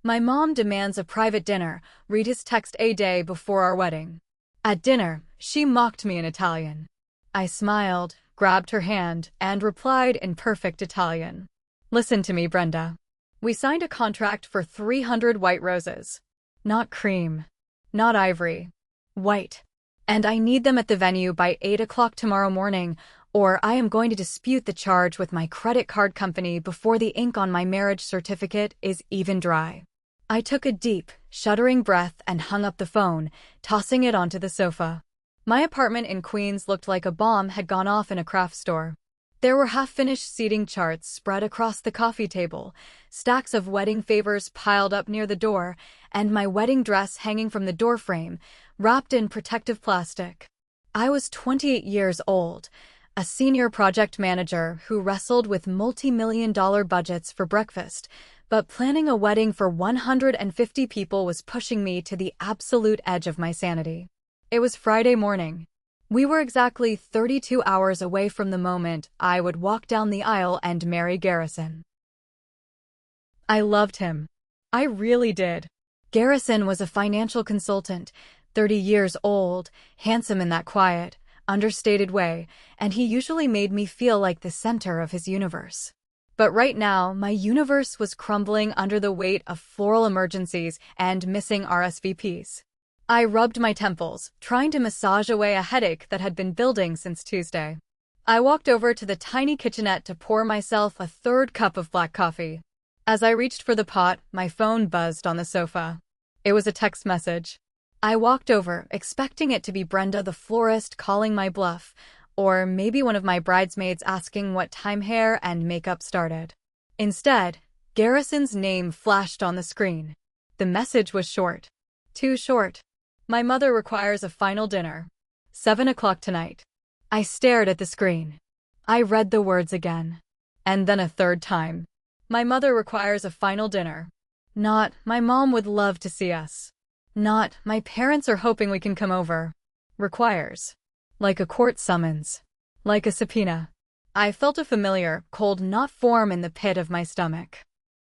My mom demands a private dinner, read his text a day before our wedding. At dinner, she mocked me in Italian. I smiled, grabbed her hand, and replied in perfect Italian. Listen to me, Brenda. We signed a contract for 300 white roses. Not cream. Not ivory. White. And I need them at the venue by 8 o'clock tomorrow morning, or I am going to dispute the charge with my credit card company before the ink on my marriage certificate is even dry. I took a deep, shuddering breath and hung up the phone, tossing it onto the sofa. My apartment in Queens looked like a bomb had gone off in a craft store. There were half-finished seating charts spread across the coffee table, stacks of wedding favors piled up near the door, and my wedding dress hanging from the doorframe, wrapped in protective plastic. I was 28 years old, a senior project manager who wrestled with multi-million-dollar budgets for breakfast, but planning a wedding for 150 people was pushing me to the absolute edge of my sanity. It was Friday morning. We were exactly 32 hours away from the moment I would walk down the aisle and marry Garrison. I loved him. I really did. Garrison was a financial consultant, 30 years old, handsome in that quiet, understated way, and he usually made me feel like the center of his universe. But right now, my universe was crumbling under the weight of floral emergencies and missing RSVPs. I rubbed my temples, trying to massage away a headache that had been building since Tuesday. I walked over to the tiny kitchenette to pour myself a third cup of black coffee. As I reached for the pot, my phone buzzed on the sofa. It was a text message. I walked over, expecting it to be Brenda the florist calling my bluff, or maybe one of my bridesmaids asking what time hair and makeup started. Instead, Garrison's name flashed on the screen. The message was short. Too short. My mother requires a final dinner. 7 o'clock tonight. I stared at the screen. I read the words again. And then a third time. My mother requires a final dinner. Not, my mom would love to see us. Not, my parents are hoping we can come over. Requires. Like a court summons. Like a subpoena. I felt a familiar, cold knot form in the pit of my stomach.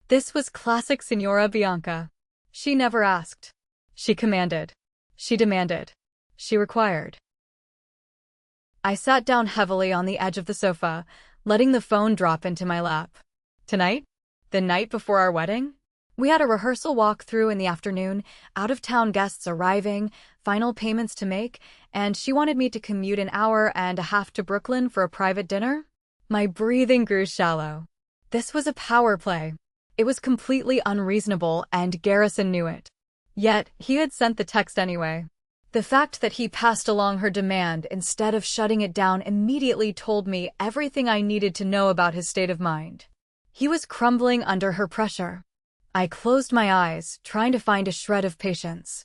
This was classic Signora Bianca. She never asked. She commanded. She demanded. She required. I sat down heavily on the edge of the sofa, letting the phone drop into my lap. Tonight? The night before our wedding? We had a rehearsal walk-through in the afternoon, out-of-town guests arriving, final payments to make, and she wanted me to commute an hour and a half to Brooklyn for a private dinner? My breathing grew shallow. This was a power play. It was completely unreasonable, and Garrison knew it. Yet, he had sent the text anyway. The fact that he passed along her demand instead of shutting it down immediately told me everything I needed to know about his state of mind. He was crumbling under her pressure. I closed my eyes, trying to find a shred of patience.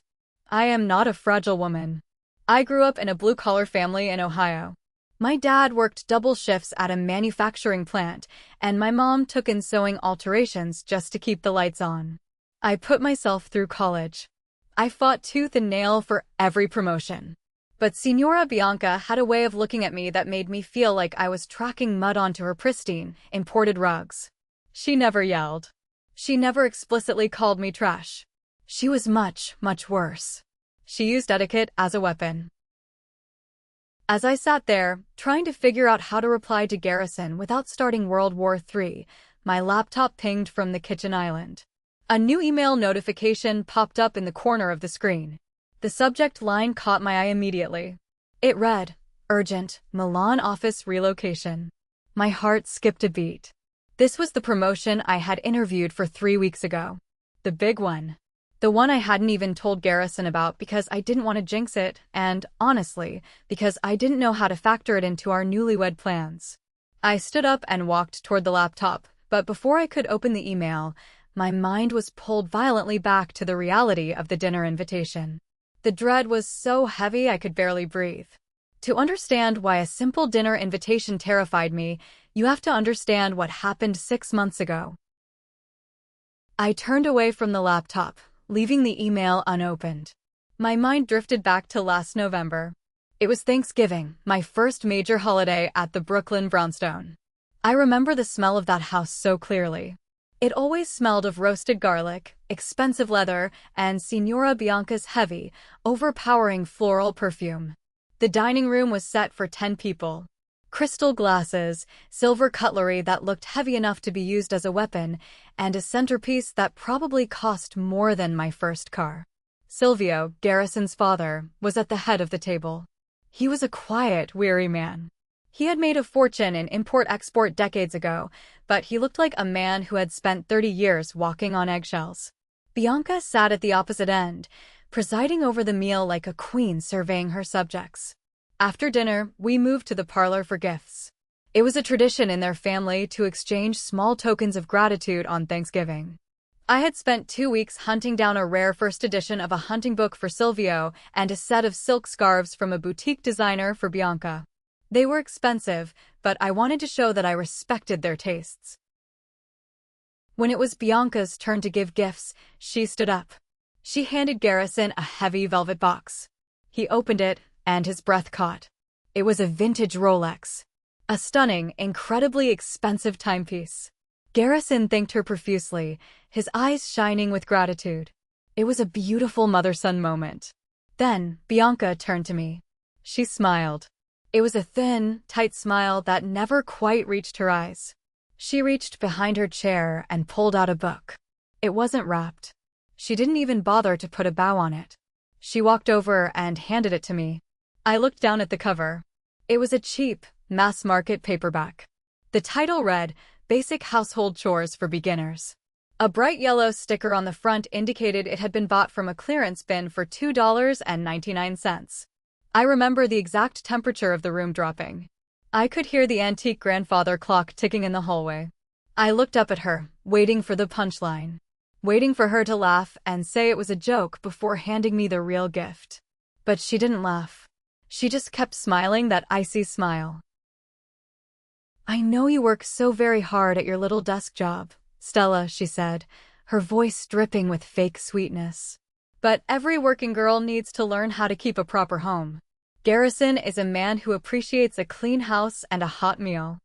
I am not a fragile woman. I grew up in a blue-collar family in Ohio. My dad worked double shifts at a manufacturing plant, and my mom took in sewing alterations just to keep the lights on. I put myself through college. I fought tooth and nail for every promotion. But Signora Bianca had a way of looking at me that made me feel like I was tracking mud onto her pristine, imported rugs. She never yelled. She never explicitly called me trash. She was much, much worse. She used etiquette as a weapon. As I sat there, trying to figure out how to reply to Garrison without starting World War III, my laptop pinged from the kitchen island. A new email notification popped up in the corner of the screen. The subject line caught my eye immediately. It read, "Urgent, Milan office relocation." My heart skipped a beat. This was the promotion I had interviewed for 3 weeks ago. The big one. The one I hadn't even told Garrison about because I didn't want to jinx it, and, honestly, because I didn't know how to factor it into our newlywed plans. I stood up and walked toward the laptop, but before I could open the email, my mind was pulled violently back to the reality of the dinner invitation. The dread was so heavy I could barely breathe. To understand why a simple dinner invitation terrified me, you have to understand what happened 6 months ago. I turned away from the laptop, leaving the email unopened. My mind drifted back to last November. It was Thanksgiving, my first major holiday at the Brooklyn brownstone. I remember the smell of that house so clearly. It always smelled of roasted garlic, expensive leather, and Signora Bianca's heavy, overpowering floral perfume. The dining room was set for 10 people. Crystal glasses, silver cutlery that looked heavy enough to be used as a weapon, and a centerpiece that probably cost more than my first car. Silvio, Garrison's father, was at the head of the table. He was a quiet, weary man. He had made a fortune in import-export decades ago, but he looked like a man who had spent 30 years walking on eggshells. Bianca sat at the opposite end, presiding over the meal like a queen surveying her subjects. After dinner, we moved to the parlor for gifts. It was a tradition in their family to exchange small tokens of gratitude on Thanksgiving. I had spent 2 weeks hunting down a rare first edition of a hunting book for Silvio and a set of silk scarves from a boutique designer for Bianca. They were expensive, but I wanted to show that I respected their tastes. When it was Bianca's turn to give gifts, she stood up. She handed Garrison a heavy velvet box. He opened it, and his breath caught. It was a vintage Rolex. A stunning, incredibly expensive timepiece. Garrison thanked her profusely, his eyes shining with gratitude. It was a beautiful mother-son moment. Then, Bianca turned to me. She smiled. It was a thin, tight smile that never quite reached her eyes. She reached behind her chair and pulled out a book. It wasn't wrapped. She didn't even bother to put a bow on it. She walked over and handed it to me. I looked down at the cover. It was a cheap, mass-market paperback. The title read, Basic Household Chores for Beginners. A bright yellow sticker on the front indicated it had been bought from a clearance bin for $2.99. I remember the exact temperature of the room dropping. I could hear the antique grandfather clock ticking in the hallway. I looked up at her, waiting for the punchline. Waiting for her to laugh and say it was a joke before handing me the real gift. But she didn't laugh. She just kept smiling that icy smile. I know you work so very hard at your little desk job, Stella, she said, her voice dripping with fake sweetness. But every working girl needs to learn how to keep a proper home. Garrison is a man who appreciates a clean house and a hot meal.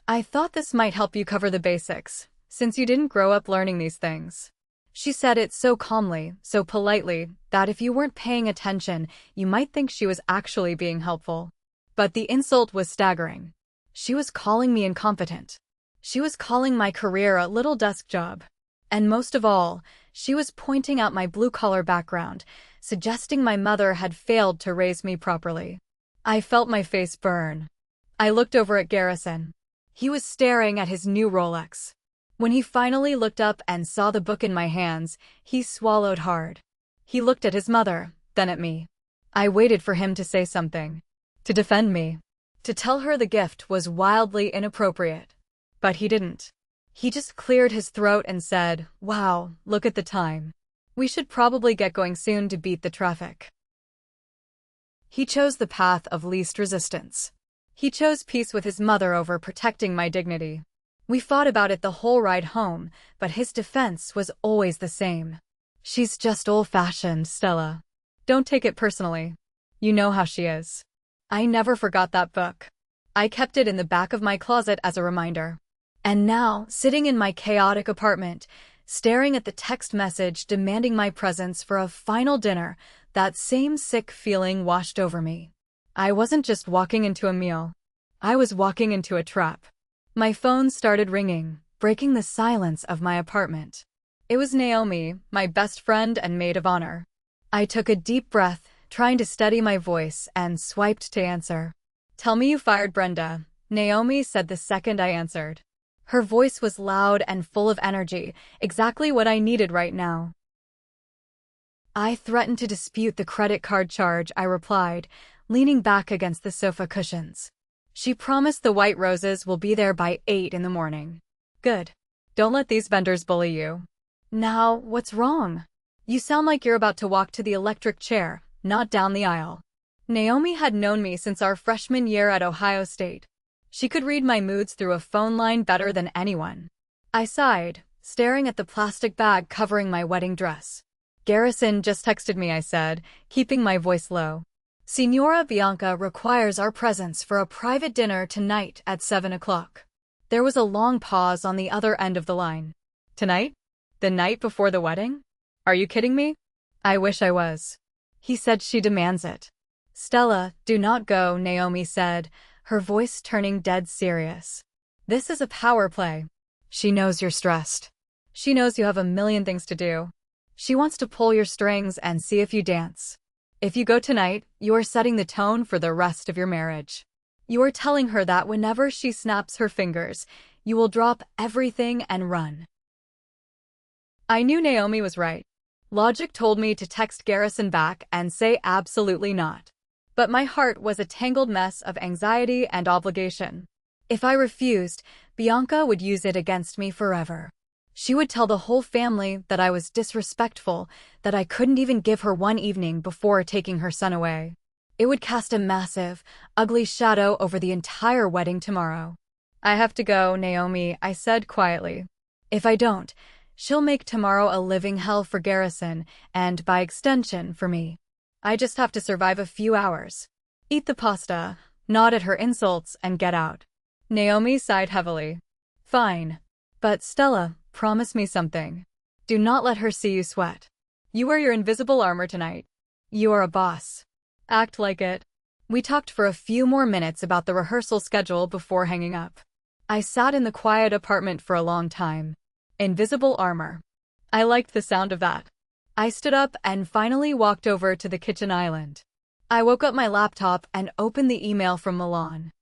I thought this might help you cover the basics, since you didn't grow up learning these things. She said it so calmly, so politely, that if you weren't paying attention, you might think she was actually being helpful. But the insult was staggering. She was calling me incompetent. She was calling my career a little desk job. And most of all, she was pointing out my blue-collar background, suggesting my mother had failed to raise me properly. I felt my face burn. I looked over at Garrison. He was staring at his new Rolex. When he finally looked up and saw the book in my hands, he swallowed hard. He looked at his mother, then at me. I waited for him to say something. To defend me. To tell her the gift was wildly inappropriate. But he didn't. He just cleared his throat and said, "Wow, look at the time. We should probably get going soon to beat the traffic." He chose the path of least resistance. He chose peace with his mother over protecting my dignity. We fought about it the whole ride home, but his defense was always the same. She's just old-fashioned, Stella. Don't take it personally. You know how she is. I never forgot that book. I kept it in the back of my closet as a reminder. And now, sitting in my chaotic apartment, staring at the text message demanding my presence for a final dinner, that same sick feeling washed over me. I wasn't just walking into a meal. I was walking into a trap. My phone started ringing, breaking the silence of my apartment. It was Naomi, my best friend and maid of honor. I took a deep breath, trying to steady my voice, and swiped to answer. "Tell me you fired Brenda," Naomi said the second I answered. Her voice was loud and full of energy, exactly what I needed right now. "I threatened to dispute the credit card charge," I replied, leaning back against the sofa cushions. "She promised the white roses will be there by 8 in the morning." "Good. Don't let these vendors bully you." "Now, what's wrong? You sound like you're about to walk to the electric chair, not down the aisle." Naomi had known me since our freshman year at Ohio State. She could read my moods through a phone line better than anyone. I sighed, staring at the plastic bag covering my wedding dress. "Garrison just texted me," I said, keeping my voice low. "Signora Bianca requires our presence for a private dinner tonight at 7 o'clock. There was a long pause on the other end of the line. Tonight? The night before the wedding? Are you kidding me? I wish I was. He said she demands it. Stella, do not go, Naomi said, her voice turning dead serious. This is a power play. She knows you're stressed. She knows you have a million things to do. She wants to pull your strings and see if you dance. If you go tonight, you are setting the tone for the rest of your marriage. You are telling her that whenever she snaps her fingers, you will drop everything and run. I knew Naomi was right. Logic told me to text Garrison back and say absolutely not. But my heart was a tangled mess of anxiety and obligation. If I refused, Bianca would use it against me forever. She would tell the whole family that I was disrespectful, that I couldn't even give her one evening before taking her son away. It would cast a massive, ugly shadow over the entire wedding tomorrow. I have to go, Naomi, I said quietly. If I don't, she'll make tomorrow a living hell for Garrison, and by extension, for me. I just have to survive a few hours. Eat the pasta, nod at her insults, and get out. Naomi sighed heavily. Fine. But Stella, promise me something. Do not let her see you sweat. You wear your invisible armor tonight. You are a boss. Act like it. We talked for a few more minutes about the rehearsal schedule before hanging up. I sat in the quiet apartment for a long time. Invisible armor. I liked the sound of that. I stood up and finally walked over to the kitchen island. I woke up my laptop and opened the email from Milan.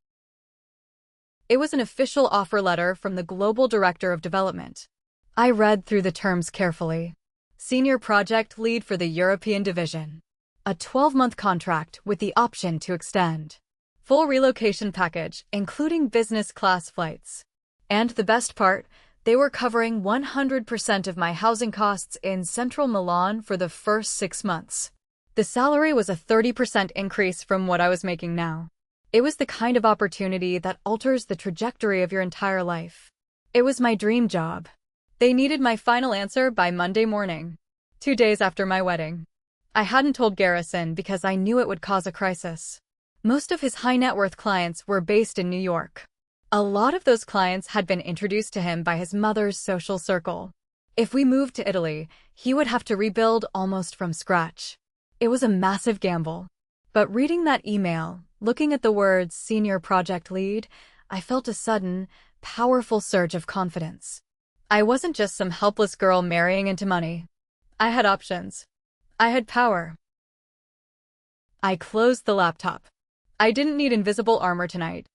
It was an official offer letter from the Global Director of Development. I read through the terms carefully. Senior Project Lead for the European Division. A 12-month contract with the option to extend. Full relocation package, including business class flights. And the best part, they were covering 100% of my housing costs in central Milan for the first 6 months. The salary was a 30% increase from what I was making now. It was the kind of opportunity that alters the trajectory of your entire life. It was my dream job. They needed my final answer by Monday morning, 2 days after my wedding. I hadn't told Garrison because I knew it would cause a crisis. Most of his high-net-worth clients were based in New York. A lot of those clients had been introduced to him by his mother's social circle. If we moved to Italy, he would have to rebuild almost from scratch. It was a massive gamble. But reading that email, looking at the words Senior Project Lead, I felt a sudden, powerful surge of confidence. I wasn't just some helpless girl marrying into money. I had options. I had power. I closed the laptop. I didn't need invisible armor tonight.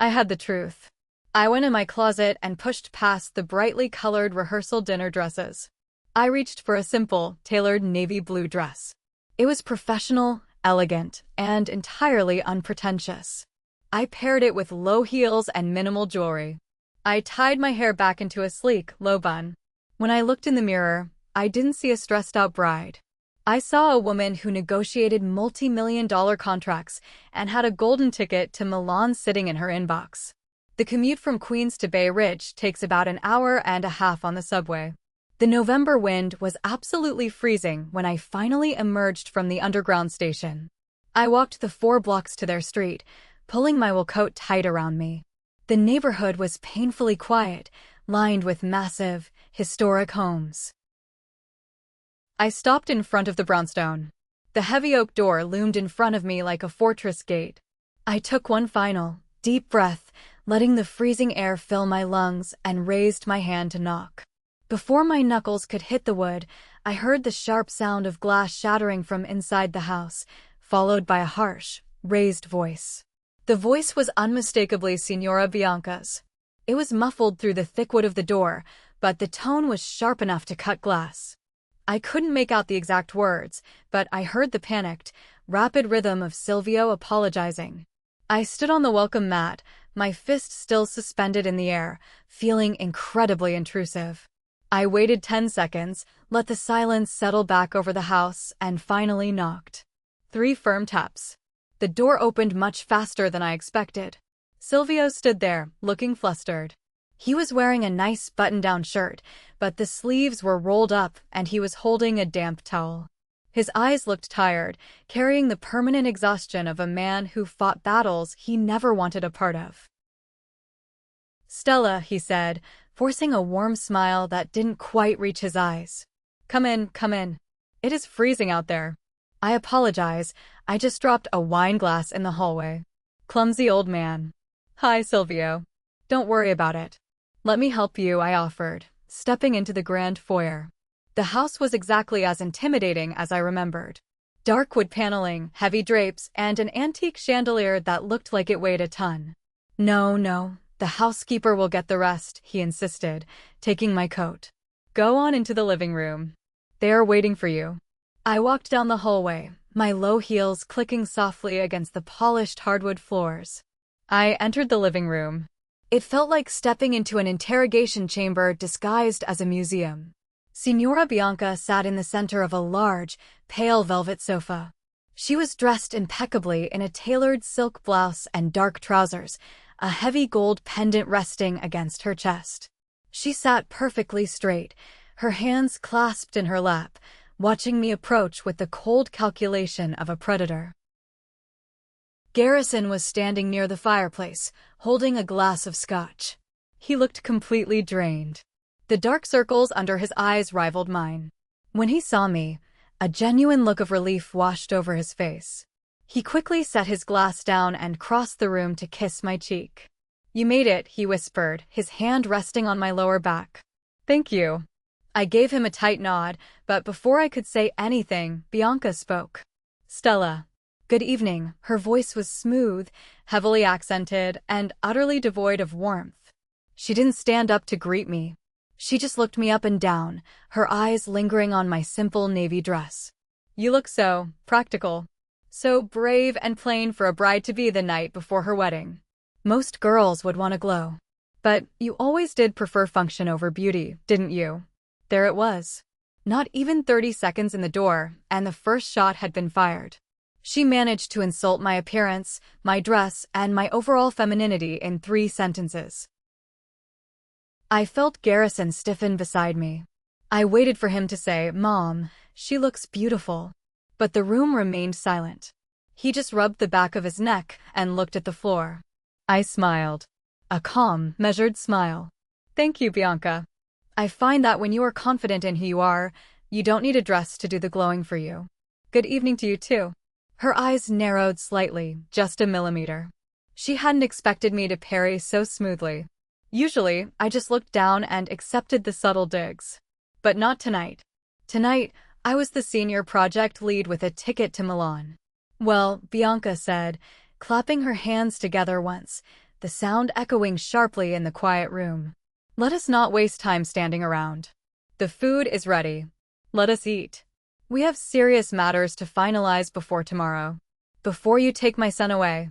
I had the truth. I went in my closet and pushed past the brightly colored rehearsal dinner dresses. I reached for a simple, tailored navy blue dress. It was professional, elegant, and entirely unpretentious. I paired it with low heels and minimal jewelry. I tied my hair back into a sleek, low bun. When I looked in the mirror, I didn't see a stressed-out bride. I saw a woman who negotiated multi-million-dollar contracts and had a golden ticket to Milan sitting in her inbox. The commute from Queens to Bay Ridge takes about an hour and a half on the subway. The November wind was absolutely freezing when I finally emerged from the underground station. I walked the 4 blocks to their street, pulling my wool coat tight around me. The neighborhood was painfully quiet, lined with massive, historic homes. I stopped in front of the brownstone. The heavy oak door loomed in front of me like a fortress gate. I took one final, deep breath, letting the freezing air fill my lungs, and raised my hand to knock. Before my knuckles could hit the wood, I heard the sharp sound of glass shattering from inside the house, followed by a harsh, raised voice. The voice was unmistakably Signora Bianca's. It was muffled through the thick wood of the door, but the tone was sharp enough to cut glass. I couldn't make out the exact words, but I heard the panicked, rapid rhythm of Silvio apologizing. I stood on the welcome mat, my fist still suspended in the air, feeling incredibly intrusive. I waited 10 seconds, let the silence settle back over the house, and finally knocked. 3 firm taps. The door opened much faster than I expected. Silvio stood there, looking flustered. He was wearing a nice button-down shirt, but the sleeves were rolled up and he was holding a damp towel. His eyes looked tired, carrying the permanent exhaustion of a man who fought battles he never wanted a part of. "Stella," he said, forcing a warm smile that didn't quite reach his eyes. Come in, come in. It is freezing out there. I apologize, I just dropped a wine glass in the hallway. Clumsy old man. Hi, Silvio. Don't worry about it. Let me help you, I offered, stepping into the grand foyer. The house was exactly as intimidating as I remembered. Dark wood paneling, heavy drapes, and an antique chandelier that looked like it weighed a ton. No, the housekeeper will get the rest, he insisted, taking my coat. Go on into the living room. They are waiting for you. I walked down the hallway, my low heels clicking softly against the polished hardwood floors. I entered the living room. It felt like stepping into an interrogation chamber disguised as a museum. Signora Bianca sat in the center of a large, pale velvet sofa. She was dressed impeccably in a tailored silk blouse and dark trousers, a heavy gold pendant resting against her chest. She sat perfectly straight, her hands clasped in her lap, watching me approach with the cold calculation of a predator. Garrison was standing near the fireplace, holding a glass of scotch. He looked completely drained. The dark circles under his eyes rivaled mine. When he saw me, a genuine look of relief washed over his face. He quickly set his glass down and crossed the room to kiss my cheek. You made it, he whispered, his hand resting on my lower back. Thank you. I gave him a tight nod, but before I could say anything, Bianca spoke. Stella. Good evening. Her voice was smooth, heavily accented, and utterly devoid of warmth. She didn't stand up to greet me. She just looked me up and down, her eyes lingering on my simple navy dress. You look so practical. So brave and plain for a bride-to-be the night before her wedding. Most girls would want to glow. But you always did prefer function over beauty, didn't you? There it was. Not even 30 seconds in the door, and the first shot had been fired. She managed to insult my appearance, my dress, and my overall femininity in 3 sentences. I felt Garrison stiffen beside me. I waited for him to say, Mom, she looks beautiful. But the room remained silent. He just rubbed the back of his neck and looked at the floor. I smiled. A calm, measured smile. Thank you, Bianca. I find that when you are confident in who you are, you don't need a dress to do the glowing for you. Good evening to you too. Her eyes narrowed slightly, just a millimeter. She hadn't expected me to parry so smoothly. Usually, I just looked down and accepted the subtle digs. But not tonight. Tonight, I was the senior project lead with a ticket to Milan. Well, Bianca said, clapping her hands together once, the sound echoing sharply in the quiet room. Let us not waste time standing around. The food is ready. Let us eat. We have serious matters to finalize before tomorrow. Before you take my son away.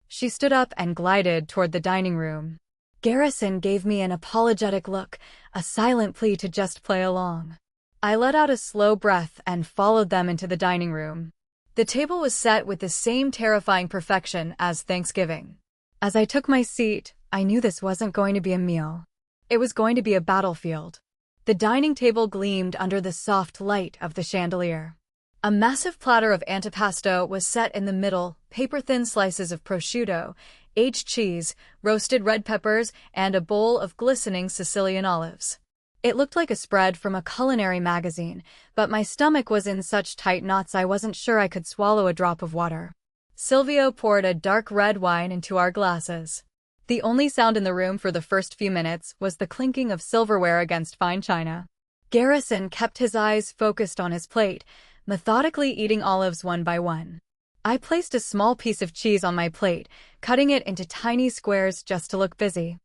She stood up and glided toward the dining room. Garrison gave me an apologetic look, a silent plea to just play along. I let out a slow breath and followed them into the dining room. The table was set with the same terrifying perfection as Thanksgiving. As I took my seat, I knew this wasn't going to be a meal. It was going to be a battlefield. The dining table gleamed under the soft light of the chandelier. A massive platter of antipasto was set in the middle, paper-thin slices of prosciutto, aged cheese, roasted red peppers, and a bowl of glistening Sicilian olives. It looked like a spread from a culinary magazine, but my stomach was in such tight knots I wasn't sure I could swallow a drop of water. Silvio poured a dark red wine into our glasses. The only sound in the room for the first few minutes was the clinking of silverware against fine china. Garrison kept his eyes focused on his plate, methodically eating olives one by one. I placed a small piece of cheese on my plate, cutting it into tiny squares just to look busy.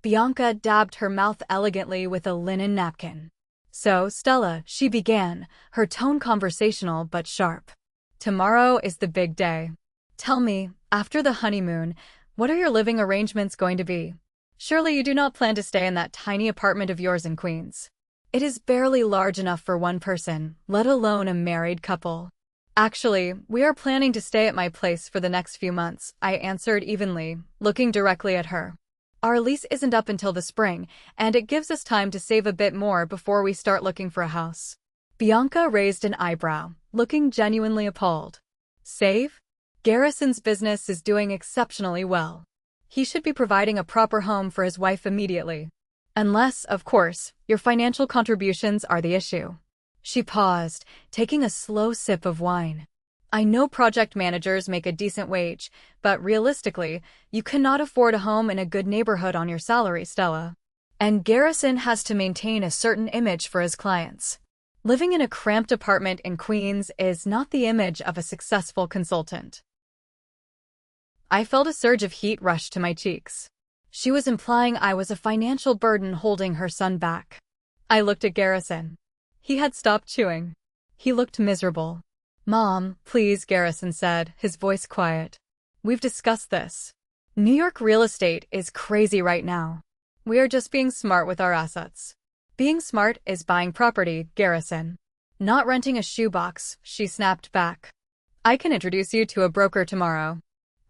Bianca dabbed her mouth elegantly with a linen napkin. So, Stella, she began, her tone conversational but sharp. Tomorrow is the big day. Tell me, after the honeymoon, what are your living arrangements going to be? Surely you do not plan to stay in that tiny apartment of yours in Queens. It is barely large enough for one person, let alone a married couple. Actually, we are planning to stay at my place for the next few months, I answered evenly, looking directly at her. Our lease isn't up until the spring, and it gives us time to save a bit more before we start looking for a house. Bianca raised an eyebrow, looking genuinely appalled. Save? Garrison's business is doing exceptionally well. He should be providing a proper home for his wife immediately. Unless, of course, your financial contributions are the issue. She paused, taking a slow sip of wine. I know project managers make a decent wage, but realistically, you cannot afford a home in a good neighborhood on your salary, Stella. And Garrison has to maintain a certain image for his clients. Living in a cramped apartment in Queens is not the image of a successful consultant. I felt a surge of heat rush to my cheeks. She was implying I was a financial burden holding her son back. I looked at Garrison. He had stopped chewing. He looked miserable. Mom, please, Garrison said, his voice quiet. We've discussed this. New York real estate is crazy right now. We are just being smart with our assets. Being smart is buying property, Garrison. Not renting a shoebox, she snapped back. I can introduce you to a broker tomorrow.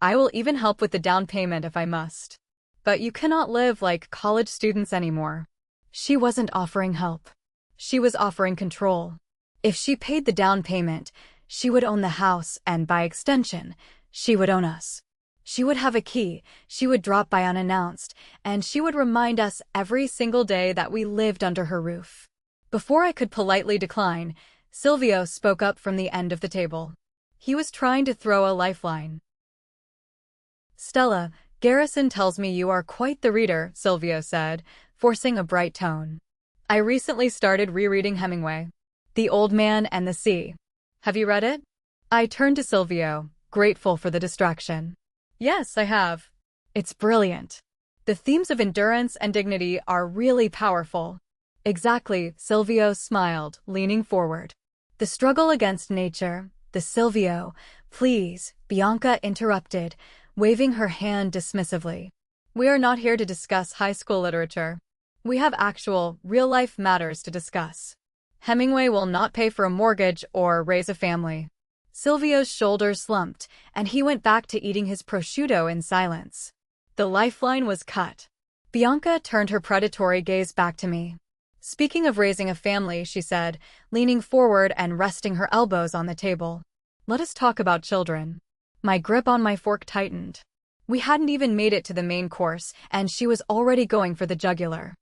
I will even help with the down payment if I must. But you cannot live like college students anymore. She wasn't offering help. She was offering control. If she paid the down payment, she would own the house and, by extension, she would own us. She would have a key, she would drop by unannounced, and she would remind us every single day that we lived under her roof. Before I could politely decline, Silvio spoke up from the end of the table. He was trying to throw a lifeline. Stella, Garrison tells me you are quite the reader, Silvio said, forcing a bright tone. I recently started rereading Hemingway, The Old Man and the Sea. Have you read it? I turned to Silvio, grateful for the distraction. Yes, I have. It's brilliant. The themes of endurance and dignity are really powerful. Exactly, Silvio smiled, leaning forward. The struggle against nature, the Silvio, please, Bianca interrupted, waving her hand dismissively. We are not here to discuss high school literature. We have actual, real-life matters to discuss. Hemingway will not pay for a mortgage or raise a family. Silvio's shoulders slumped, and he went back to eating his prosciutto in silence. The lifeline was cut. Bianca turned her predatory gaze back to me. Speaking of raising a family, she said, leaning forward and resting her elbows on the table. Let us talk about children. My grip on my fork tightened. We hadn't even made it to the main course, and she was already going for the jugular.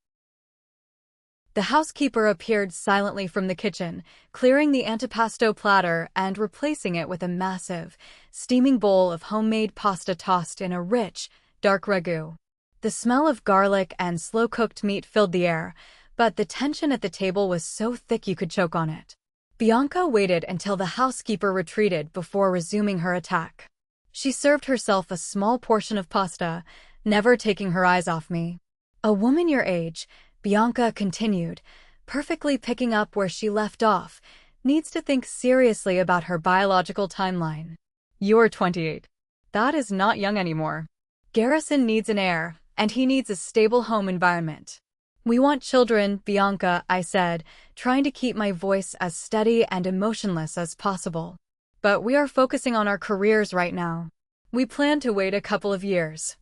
The housekeeper appeared silently from the kitchen, clearing the antipasto platter and replacing it with a massive, steaming bowl of homemade pasta tossed in a rich, dark ragu. The smell of garlic and slow-cooked meat filled the air, but the tension at the table was so thick you could choke on it. Bianca waited until the housekeeper retreated before resuming her attack. She served herself a small portion of pasta, never taking her eyes off me. A woman your age, Bianca continued, perfectly picking up where she left off, needs to think seriously about her biological timeline. You're 28. That is not young anymore. Garrison needs an heir, and he needs a stable home environment. We want children, Bianca, I said, trying to keep my voice as steady and emotionless as possible. But we are focusing on our careers right now. We plan to wait a couple of years.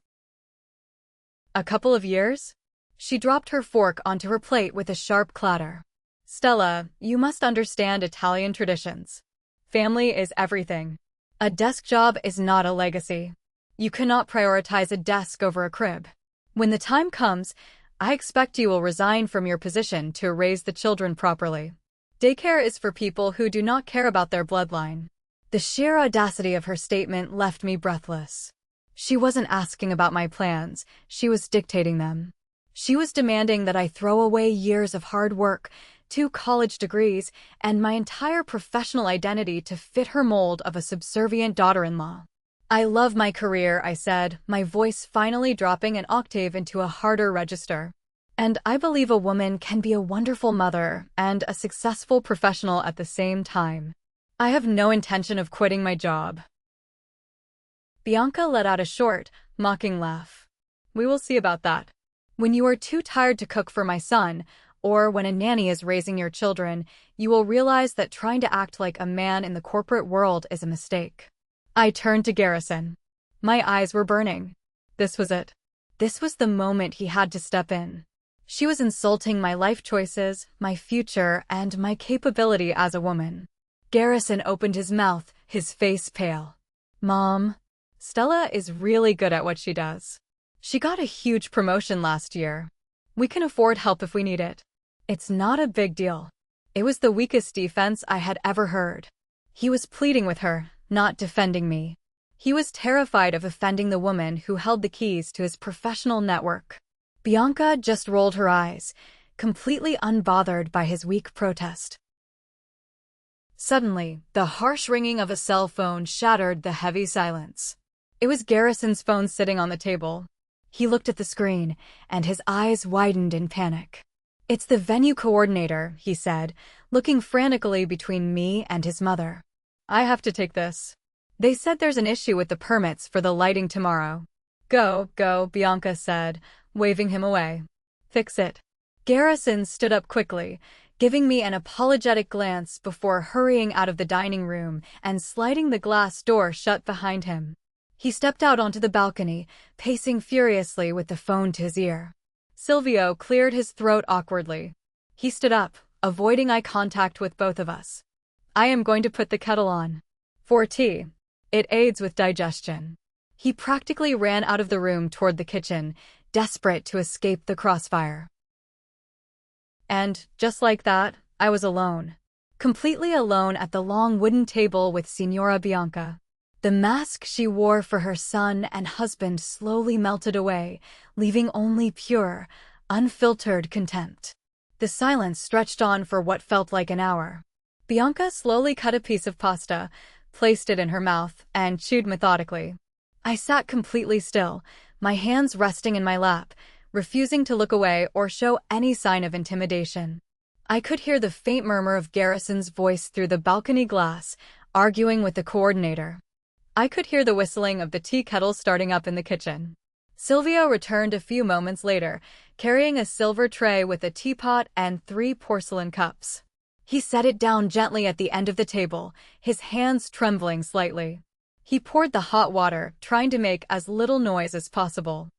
A couple of years? She dropped her fork onto her plate with a sharp clatter. Stella, you must understand Italian traditions. Family is everything. A desk job is not a legacy. You cannot prioritize a desk over a crib. When the time comes, I expect you will resign from your position to raise the children properly. Daycare is for people who do not care about their bloodline. The sheer audacity of her statement left me breathless. She wasn't asking about my plans, she was dictating them. She was demanding that I throw away years of hard work, 2 college degrees, and my entire professional identity to fit her mold of a subservient daughter-in-law. I love my career, I said, my voice finally dropping an octave into a harder register. And I believe a woman can be a wonderful mother and a successful professional at the same time. I have no intention of quitting my job. Bianca let out a short, mocking laugh. We will see about that. When you are too tired to cook for my son, or when a nanny is raising your children, you will realize that trying to act like a man in the corporate world is a mistake. I turned to Garrison. My eyes were burning. This was it. This was the moment he had to step in. She was insulting my life choices, my future, and my capability as a woman. Garrison opened his mouth, his face pale. Mom, Stella is really good at what she does. She got a huge promotion last year. We can afford help if we need it. It's not a big deal. It was the weakest defense I had ever heard. He was pleading with her, not defending me. He was terrified of offending the woman who held the keys to his professional network. Bianca just rolled her eyes, completely unbothered by his weak protest. Suddenly, the harsh ringing of a cell phone shattered the heavy silence. It was Garrison's phone sitting on the table. He looked at the screen, and his eyes widened in panic. "It's the venue coordinator," he said, looking frantically between me and his mother. "I have to take this. They said there's an issue with the permits for the lighting tomorrow." Go, Bianca said, waving him away. "Fix it." Garrison stood up quickly, giving me an apologetic glance before hurrying out of the dining room and sliding the glass door shut behind him. He stepped out onto the balcony, pacing furiously with the phone to his ear. Silvio cleared his throat awkwardly. He stood up, avoiding eye contact with both of us. "I am going to put the kettle on. For tea. It aids with digestion." He practically ran out of the room toward the kitchen, desperate to escape the crossfire. And, just like that, I was alone. Completely alone at the long wooden table with Signora Bianca. The mask she wore for her son and husband slowly melted away, leaving only pure, unfiltered contempt. The silence stretched on for what felt like an hour. Bianca slowly cut a piece of pasta, placed it in her mouth, and chewed methodically. I sat completely still, my hands resting in my lap, refusing to look away or show any sign of intimidation. I could hear the faint murmur of Garrison's voice through the balcony glass, arguing with the coordinator. I could hear the whistling of the tea kettle starting up in the kitchen. Silvio returned a few moments later, carrying a silver tray with a teapot and 3 porcelain cups. He set it down gently at the end of the table, his hands trembling slightly. He poured the hot water, trying to make as little noise as possible.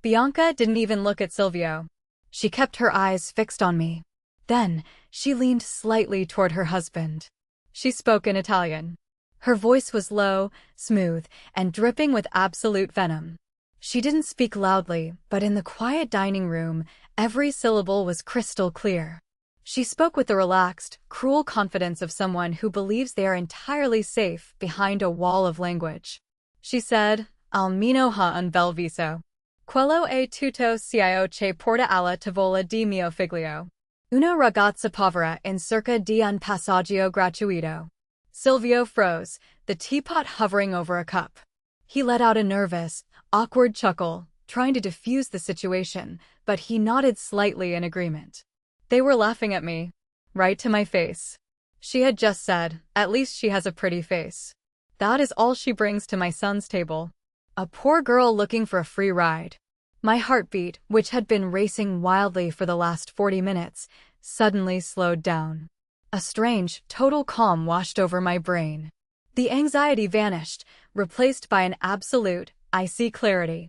Bianca didn't even look at Silvio. She kept her eyes fixed on me. Then, she leaned slightly toward her husband. She spoke in Italian. Her voice was low, smooth, and dripping with absolute venom. She didn't speak loudly, but in the quiet dining room, every syllable was crystal clear. She spoke with the relaxed, cruel confidence of someone who believes they are entirely safe behind a wall of language. She said, "Almeno ha un bel viso. Quello è tutto ciò che porta alla tavola di mio figlio. Una ragazza povera in cerca di un passaggio gratuito." Silvio froze, the teapot hovering over a cup. He let out a nervous, awkward chuckle, trying to defuse the situation, but he nodded slightly in agreement. They were laughing at me. Right to my face. She had just said, "At least she has a pretty face. That is all she brings to my son's table." A poor girl looking for a free ride. My heartbeat, which had been racing wildly for the last 40 minutes, suddenly slowed down. A strange, total calm washed over my brain. The anxiety vanished, replaced by an absolute, icy clarity.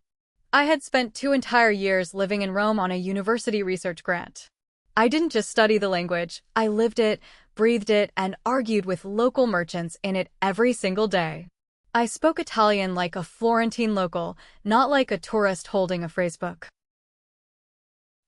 I had spent 2 entire years living in Rome on a university research grant. I didn't just study the language, I lived it, breathed it, and argued with local merchants in it every single day. I spoke Italian like a Florentine local, not like a tourist holding a phrasebook.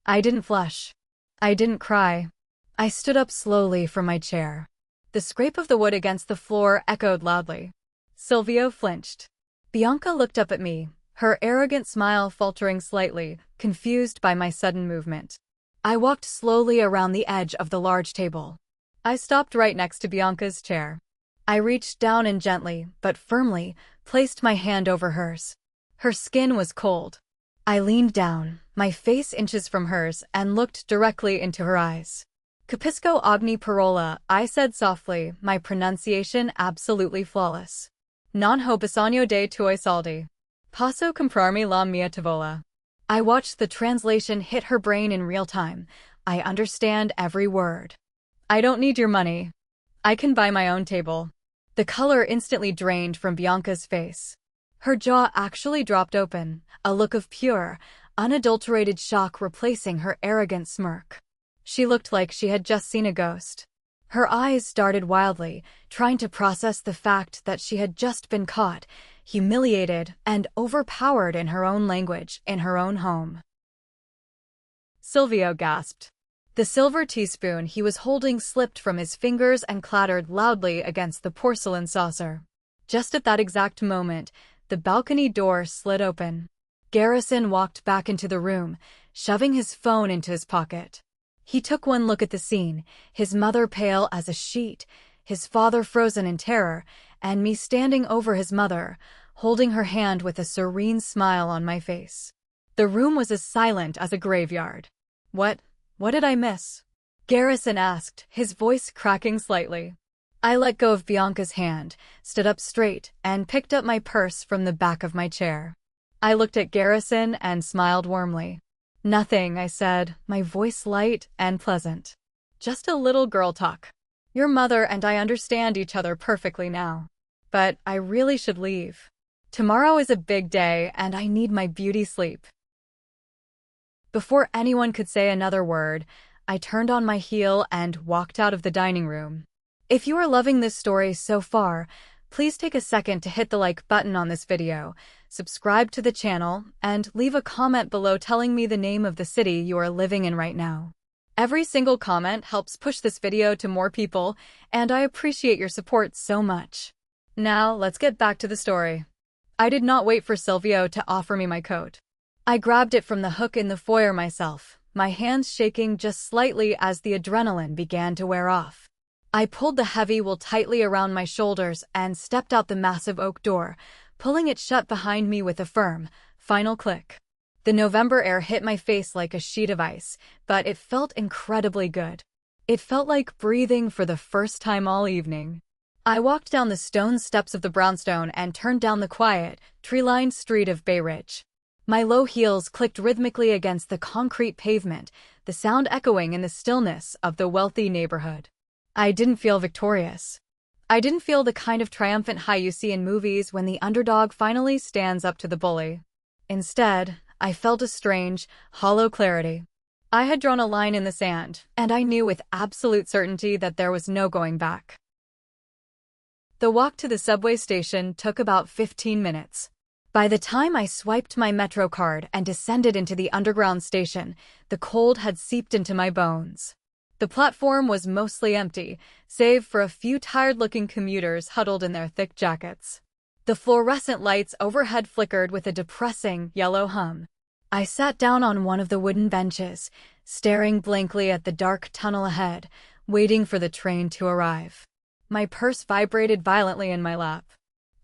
I didn't flush. I didn't cry. I stood up slowly from my chair. The scrape of the wood against the floor echoed loudly. Silvio flinched. Bianca looked up at me, her arrogant smile faltering slightly, confused by my sudden movement. I walked slowly around the edge of the large table. I stopped right next to Bianca's chair. I reached down and gently, but firmly, placed my hand over hers. Her skin was cold. I leaned down, my face inches from hers, and looked directly into her eyes. "Capisco ogni parola," I said softly, my pronunciation absolutely flawless. "Non ho bisogno dei tuoi soldi. Posso comprarmi la mia tavola." I watched the translation hit her brain in real time. I understand every word. "I don't need your money. I can buy my own table." The color instantly drained from Bianca's face. Her jaw actually dropped open, a look of pure, unadulterated shock replacing her arrogant smirk. She looked like she had just seen a ghost. Her eyes darted wildly, trying to process the fact that she had just been caught, humiliated, and overpowered in her own language, in her own home. Silvio gasped. The silver teaspoon he was holding slipped from his fingers and clattered loudly against the porcelain saucer. Just at that exact moment, the balcony door slid open. Garrison walked back into the room, shoving his phone into his pocket. He took one look at the scene, his mother pale as a sheet, his father frozen in terror, and me standing over his mother, holding her hand with a serene smile on my face. The room was as silent as a graveyard. What did I miss?" Garrison asked, his voice cracking slightly. I let go of Bianca's hand, stood up straight, and picked up my purse from the back of my chair. I looked at Garrison and smiled warmly. "Nothing," I said, my voice light and pleasant. "Just a little girl talk. Your mother and I understand each other perfectly now. But I really should leave. Tomorrow is a big day, and I need my beauty sleep." Before anyone could say another word, I turned on my heel and walked out of the dining room. If you are loving this story so far, please take a second to hit the like button on this video, subscribe to the channel, and leave a comment below telling me the name of the city you are living in right now. Every single comment helps push this video to more people, and I appreciate your support so much. Now, let's get back to the story. I did not wait for Silvio to offer me my coat. I grabbed it from the hook in the foyer myself, my hands shaking just slightly as the adrenaline began to wear off. I pulled the heavy wool tightly around my shoulders and stepped out the massive oak door, pulling it shut behind me with a firm, final click. The November air hit my face like a sheet of ice, but it felt incredibly good. It felt like breathing for the first time all evening. I walked down the stone steps of the brownstone and turned down the quiet, tree-lined street of Bay Ridge. My low heels clicked rhythmically against the concrete pavement, the sound echoing in the stillness of the wealthy neighborhood. I didn't feel victorious. I didn't feel the kind of triumphant high you see in movies when the underdog finally stands up to the bully. Instead, I felt a strange, hollow clarity. I had drawn a line in the sand, and I knew with absolute certainty that there was no going back. The walk to the subway station took about 15 minutes. By the time I swiped my Metro card and descended into the underground station, the cold had seeped into my bones. The platform was mostly empty, save for a few tired-looking commuters huddled in their thick jackets. The fluorescent lights overhead flickered with a depressing, yellow hum. I sat down on one of the wooden benches, staring blankly at the dark tunnel ahead, waiting for the train to arrive. My purse vibrated violently in my lap.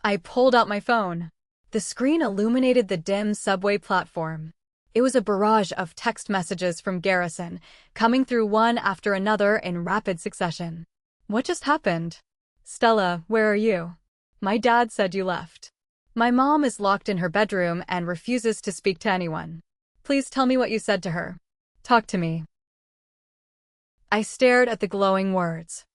I pulled out my phone. The screen illuminated the dim subway platform. It was a barrage of text messages from Garrison, coming through one after another in rapid succession. "What just happened? Stella, where are you? My dad said you left. My mom is locked in her bedroom and refuses to speak to anyone. Please tell me what you said to her. Talk to me." I stared at the glowing words.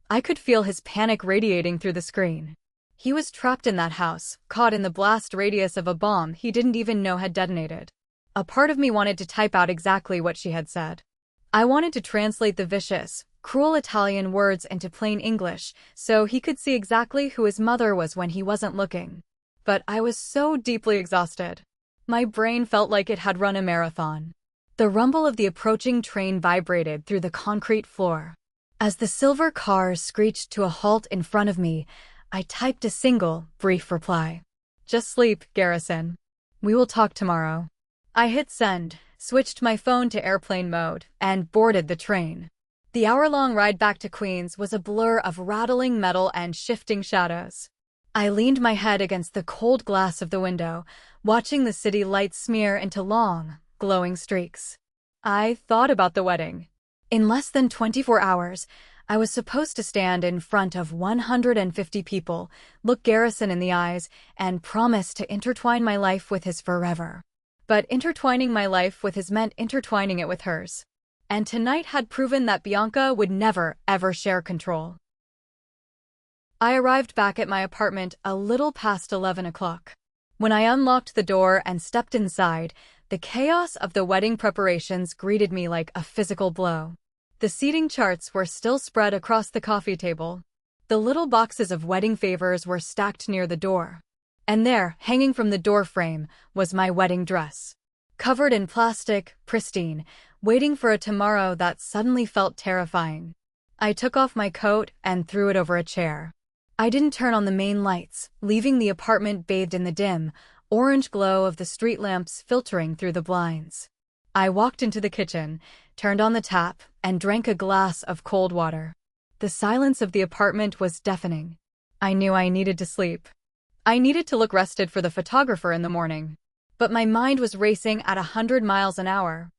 I could feel his panic radiating through the screen. He was trapped in that house, caught in the blast radius of a bomb he didn't even know had detonated. A part of me wanted to type out exactly what she had said. I wanted to translate the vicious, cruel Italian words into plain English so he could see exactly who his mother was when he wasn't looking. But I was so deeply exhausted. My brain felt like it had run a marathon. The rumble of the approaching train vibrated through the concrete floor. As the silver car screeched to a halt in front of me, I typed a single, brief reply. "Just sleep, Garrison. We will talk tomorrow." I hit send, switched my phone to airplane mode, and boarded the train. The hour-long ride back to Queens was a blur of rattling metal and shifting shadows. I leaned my head against the cold glass of the window, watching the city lights smear into long, glowing streaks. I thought about the wedding. In less than 24 hours, I was supposed to stand in front of 150 people, look Garrison in the eyes, and promise to intertwine my life with his forever. But intertwining my life with his meant intertwining it with hers. And tonight had proven that Bianca would never, ever share control. I arrived back at my apartment a little past 11 o'clock. When I unlocked the door and stepped inside, the chaos of the wedding preparations greeted me like a physical blow. The seating charts were still spread across the coffee table. The little boxes of wedding favors were stacked near the door. And there, hanging from the door frame, was my wedding dress. Covered in plastic, pristine, waiting for a tomorrow that suddenly felt terrifying. I took off my coat and threw it over a chair. I didn't turn on the main lights, leaving the apartment bathed in the dim, orange glow of the street lamps filtering through the blinds. I walked into the kitchen, turned on the tap, and drank a glass of cold water. The silence of the apartment was deafening. I knew I needed to sleep. I needed to look rested for the photographer in the morning. But my mind was racing at 100 miles an hour.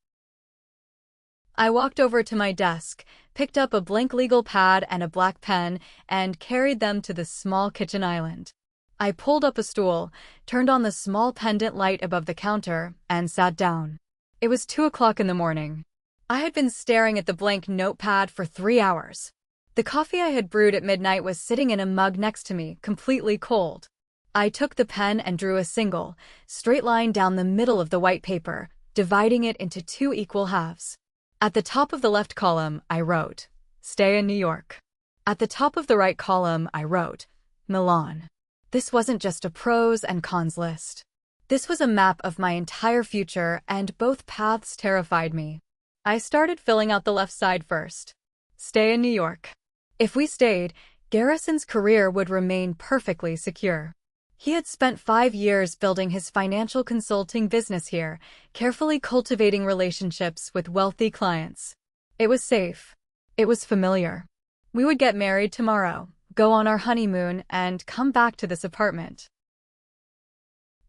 I walked over to my desk, picked up a blank legal pad and a black pen, and carried them to the small kitchen island. I pulled up a stool, turned on the small pendant light above the counter, and sat down. It was 2 o'clock in the morning. I had been staring at the blank notepad for 3 hours. The coffee I had brewed at midnight was sitting in a mug next to me, completely cold. I took the pen and drew a single, straight line down the middle of the white paper, dividing it into 2 equal halves. At the top of the left column, I wrote, "Stay in New York." At the top of the right column, I wrote, "Milan." This wasn't just a pros and cons list. This was a map of my entire future, and both paths terrified me. I started filling out the left side first. Stay in New York. If we stayed, Garrison's career would remain perfectly secure. He had spent 5 years building his financial consulting business here, carefully cultivating relationships with wealthy clients. It was safe. It was familiar. We would get married tomorrow, go on our honeymoon, and come back to this apartment.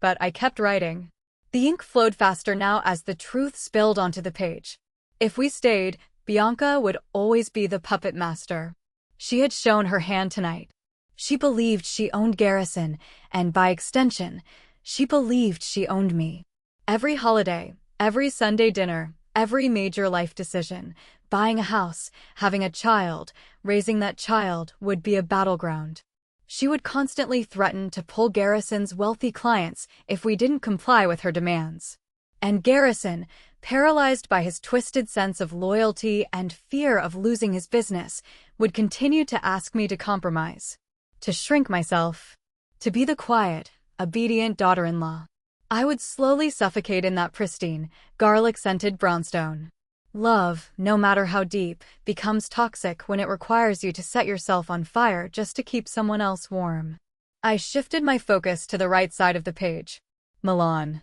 But I kept writing. The ink flowed faster now as the truth spilled onto the page. If we stayed, Bianca would always be the puppet master. She had shown her hand tonight. She believed she owned Garrison, and by extension, she believed she owned me. Every holiday, every Sunday dinner, every major life decision, buying a house, having a child, raising that child would be a battleground. She would constantly threaten to pull Garrison's wealthy clients if we didn't comply with her demands. And Garrison, paralyzed by his twisted sense of loyalty and fear of losing his business, would continue to ask me to compromise, to shrink myself, to be the quiet, obedient daughter-in-law. I would slowly suffocate in that pristine, garlic-scented brownstone. Love, no matter how deep, becomes toxic when it requires you to set yourself on fire just to keep someone else warm. I shifted my focus to the right side of the page. Milan.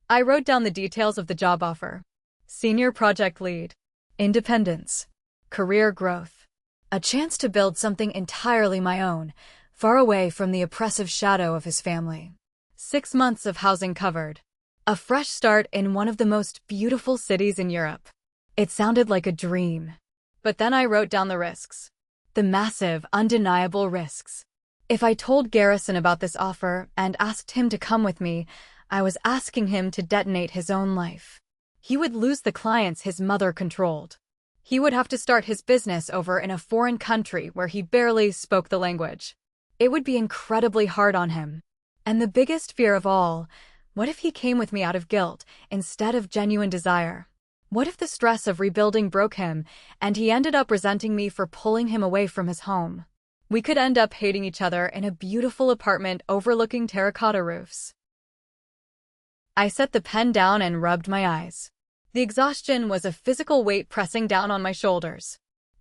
I wrote down the details of the job offer. Senior project lead. Independence. Career growth. A chance to build something entirely my own, far away from the oppressive shadow of his family. 6 months of housing covered. A fresh start in one of the most beautiful cities in Europe. It sounded like a dream. But then I wrote down the risks. The massive, undeniable risks. If I told Garrison about this offer and asked him to come with me, I was asking him to detonate his own life. He would lose the clients his mother controlled. He would have to start his business over in a foreign country where he barely spoke the language. It would be incredibly hard on him. And the biggest fear of all, what if he came with me out of guilt instead of genuine desire? What if the stress of rebuilding broke him and he ended up resenting me for pulling him away from his home? We could end up hating each other in a beautiful apartment overlooking terracotta roofs. I set the pen down and rubbed my eyes. The exhaustion was a physical weight pressing down on my shoulders.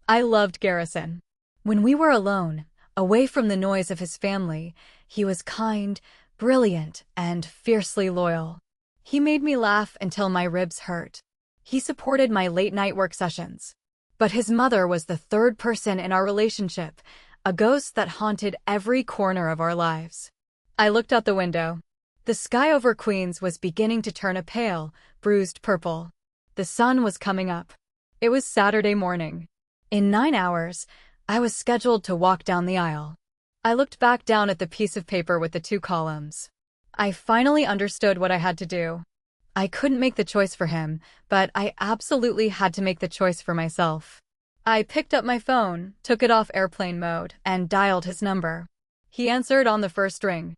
I loved Garrison. When we were alone, away from the noise of his family, he was kind, brilliant, and fiercely loyal. He made me laugh until my ribs hurt. He supported my late-night work sessions. But his mother was the third person in our relationship, a ghost that haunted every corner of our lives. I looked out the window. The sky over Queens was beginning to turn a pale, bruised purple. The sun was coming up. It was Saturday morning. In 9 hours, I was scheduled to walk down the aisle. I looked back down at the piece of paper with the 2 columns. I finally understood what I had to do. I couldn't make the choice for him, but I absolutely had to make the choice for myself. I picked up my phone, took it off airplane mode, and dialed his number. He answered on the first ring.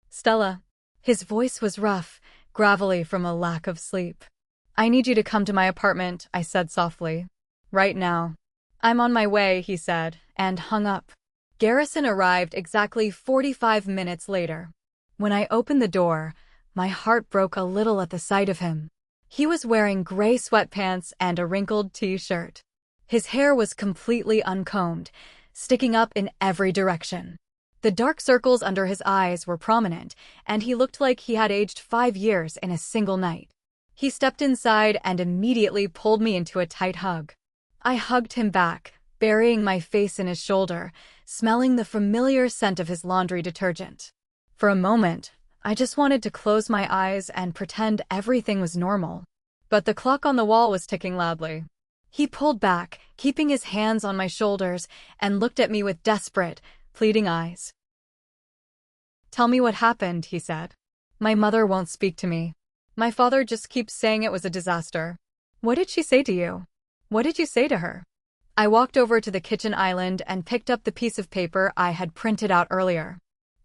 Stella. His voice was rough, gravelly from a lack of sleep. I need you to come to my apartment, I said softly. Right now. I'm on my way, he said, and hung up. Garrison arrived exactly 45 minutes later. When I opened the door, my heart broke a little at the sight of him. He was wearing gray sweatpants and a wrinkled t-shirt. His hair was completely uncombed, sticking up in every direction. The dark circles under his eyes were prominent, and he looked like he had aged 5 years in a single night. He stepped inside and immediately pulled me into a tight hug. I hugged him back, burying my face in his shoulder, smelling the familiar scent of his laundry detergent. For a moment, I just wanted to close my eyes and pretend everything was normal. But the clock on the wall was ticking loudly. He pulled back, keeping his hands on my shoulders, and looked at me with desperate, pleading eyes. "Tell me what happened," he said. "My mother won't speak to me. My father just keeps saying it was a disaster." "What did she say to you? What did you say to her?" I walked over to the kitchen island and picked up the piece of paper I had printed out earlier.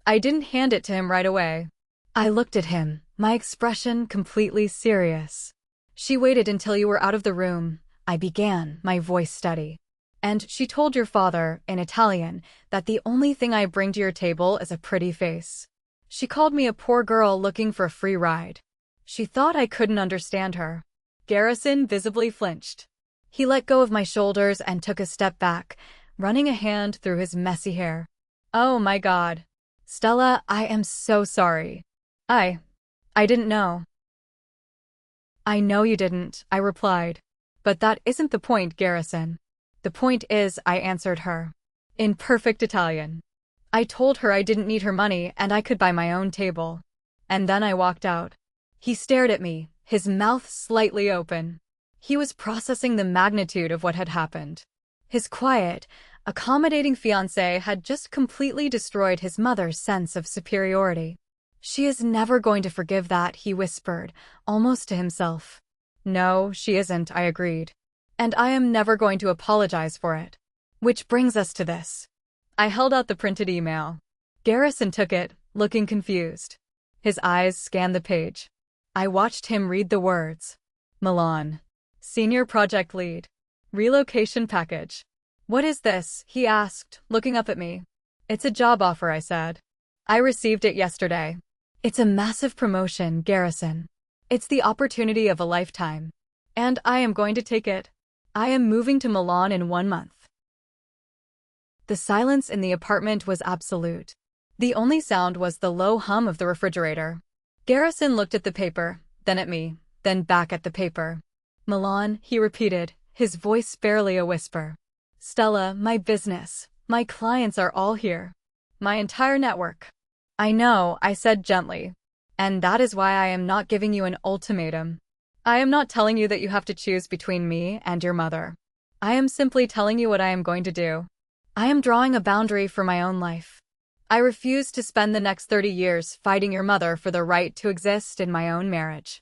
I didn't hand it to him right away. I looked at him, my expression completely serious. "She waited until you were out of the room," I began, my voice steady. "And she told your father, in Italian, that the only thing I bring to your table is a pretty face. She called me a poor girl looking for a free ride. She thought I couldn't understand her." Garrison visibly flinched. He let go of my shoulders and took a step back, running a hand through his messy hair. "Oh my God. Stella, I am so sorry. I didn't know." "I know you didn't," I replied. "But that isn't the point, Garrison. The point is," I answered her. In perfect Italian. I told her I didn't need her money and I could buy my own table. And then I walked out. He stared at me, his mouth slightly open. He was processing the magnitude of what had happened. His quiet, accommodating fiancé had just completely destroyed his mother's sense of superiority. "She is never going to forgive that," he whispered, almost to himself. "No, she isn't," I agreed. "And I am never going to apologize for it. Which brings us to this." I held out the printed email. Garrison took it, looking confused. His eyes scanned the page. I watched him read the words. "Milan. Senior Project Lead. Relocation Package." "What is this?" he asked, looking up at me. "It's a job offer," I said. "I received it yesterday." "It's a massive promotion, Garrison. It's the opportunity of a lifetime. And I am going to take it. I am moving to Milan in 1 month." The silence in the apartment was absolute. The only sound was the low hum of the refrigerator. Garrison looked at the paper, then at me, then back at the paper. "Milan," he repeated, his voice barely a whisper. "Stella, my business, my clients are all here. My entire network." "I know," I said gently. "And that is why I am not giving you an ultimatum. I am not telling you that you have to choose between me and your mother. I am simply telling you what I am going to do. I am drawing a boundary for my own life. I refuse to spend the next 30 years fighting your mother for the right to exist in my own marriage."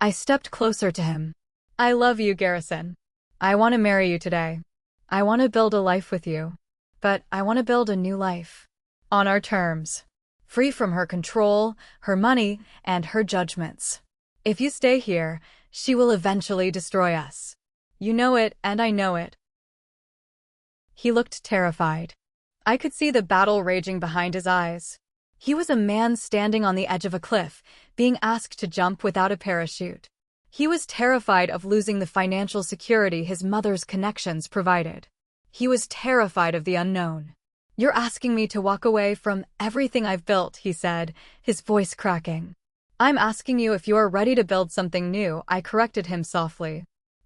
I stepped closer to him. "I love you, Garrison. I want to marry you today. I want to build a life with you. But I want to build a new life. On our terms. Free from her control, her money, and her judgments. If you stay here, she will eventually destroy us. You know it, and I know it." He looked terrified. I could see the battle raging behind his eyes. He was a man standing on the edge of a cliff, being asked to jump without a parachute. He was terrified of losing the financial security his mother's connections provided. He was terrified of the unknown. "You're asking me to walk away from everything I've built," he said, his voice cracking. "I'm asking you if you are ready to build something new," I corrected him softly.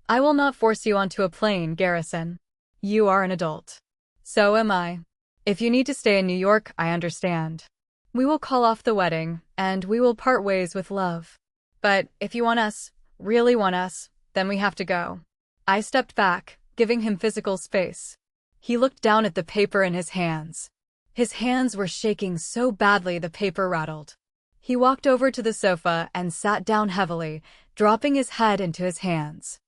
"I will not force you onto a plane, Garrison. You are an adult. So am I. If you need to stay in New York, I understand. We will call off the wedding, and we will part ways with love. But if you want us, really want us, then we have to go." I stepped back, giving him physical space. He looked down at the paper in his hands. His hands were shaking so badly the paper rattled. He walked over to the sofa and sat down heavily, dropping his head into his hands.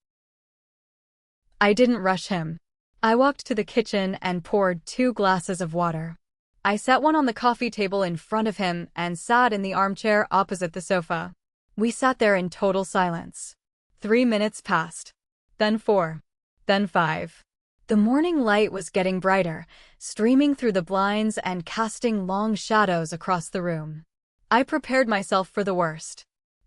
I didn't rush him. I walked to the kitchen and poured 2 glasses of water. I set one on the coffee table in front of him and sat in the armchair opposite the sofa. We sat there in total silence. 3 minutes passed. Then 4. Then 5. The morning light was getting brighter, streaming through the blinds and casting long shadows across the room. I prepared myself for the worst.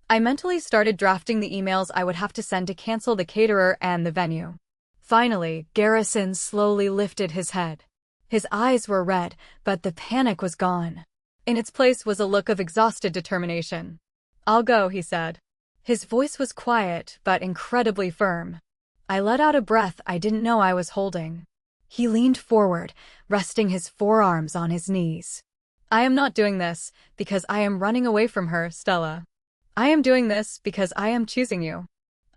I mentally started drafting the emails I would have to send to cancel the caterer and the venue. Finally, Garrison slowly lifted his head. His eyes were red, but the panic was gone. In its place was a look of exhausted determination. "I'll go," he said. His voice was quiet, but incredibly firm. I let out a breath I didn't know I was holding. He leaned forward, resting his forearms on his knees. "I am not doing this because I am running away from her, Stella. I am doing this because I am choosing you.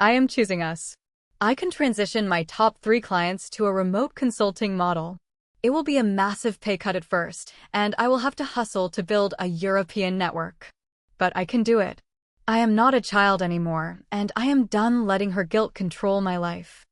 I am choosing us. I can transition my top 3 clients to a remote consulting model. It will be a massive pay cut at first, and I will have to hustle to build a European network. But I can do it. I am not a child anymore, and I am done letting her guilt control my life."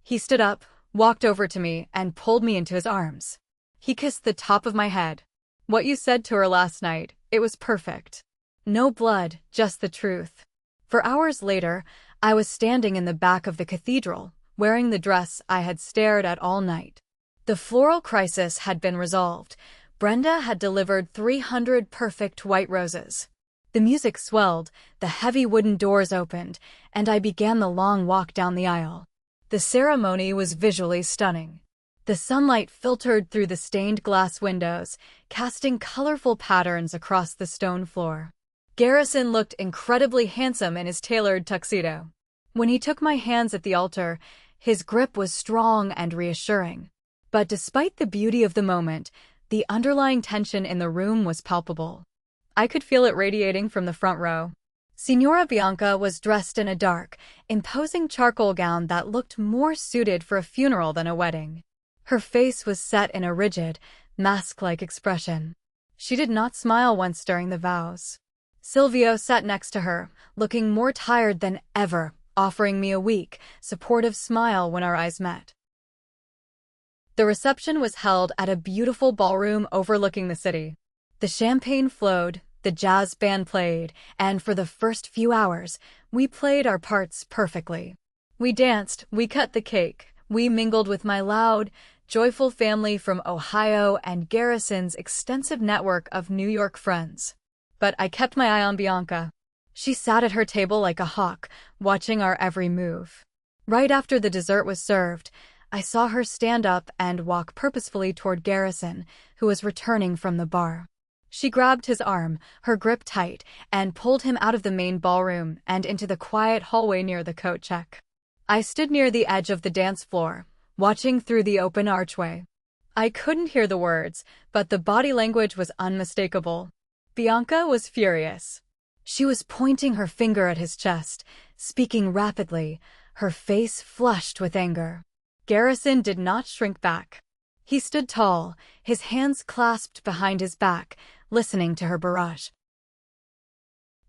He stood up, walked over to me, and pulled me into his arms. He kissed the top of my head. "What you said to her last night, it was perfect. No blood, just the truth." For hours later, I was standing in the back of the cathedral, wearing the dress I had stared at all night. The floral crisis had been resolved. Brenda had delivered 300 perfect white roses. The music swelled, the heavy wooden doors opened, and I began the long walk down the aisle. The ceremony was visually stunning. The sunlight filtered through the stained glass windows, casting colorful patterns across the stone floor. Garrison looked incredibly handsome in his tailored tuxedo. When he took my hands at the altar, his grip was strong and reassuring. But despite the beauty of the moment, the underlying tension in the room was palpable. I could feel it radiating from the front row. Signora Bianca was dressed in a dark, imposing charcoal gown that looked more suited for a funeral than a wedding. Her face was set in a rigid, mask-like expression. She did not smile once during the vows. Silvio sat next to her, looking more tired than ever, offering me a weak, supportive smile when our eyes met. The reception was held at a beautiful ballroom overlooking the city. The champagne flowed, the jazz band played, and for the first few hours, we played our parts perfectly. We danced, we cut the cake, we mingled with my loud, joyful family from Ohio and Garrison's extensive network of New York friends. But I kept my eye on Bianca. She sat at her table like a hawk, watching our every move. Right after the dessert was served, I saw her stand up and walk purposefully toward Garrison, who was returning from the bar. She grabbed his arm, her grip tight, and pulled him out of the main ballroom and into the quiet hallway near the coat check. I stood near the edge of the dance floor, watching through the open archway. I couldn't hear the words, but the body language was unmistakable. Bianca was furious. She was pointing her finger at his chest, speaking rapidly, her face flushed with anger. Garrison did not shrink back. He stood tall, his hands clasped behind his back, listening to her barrage.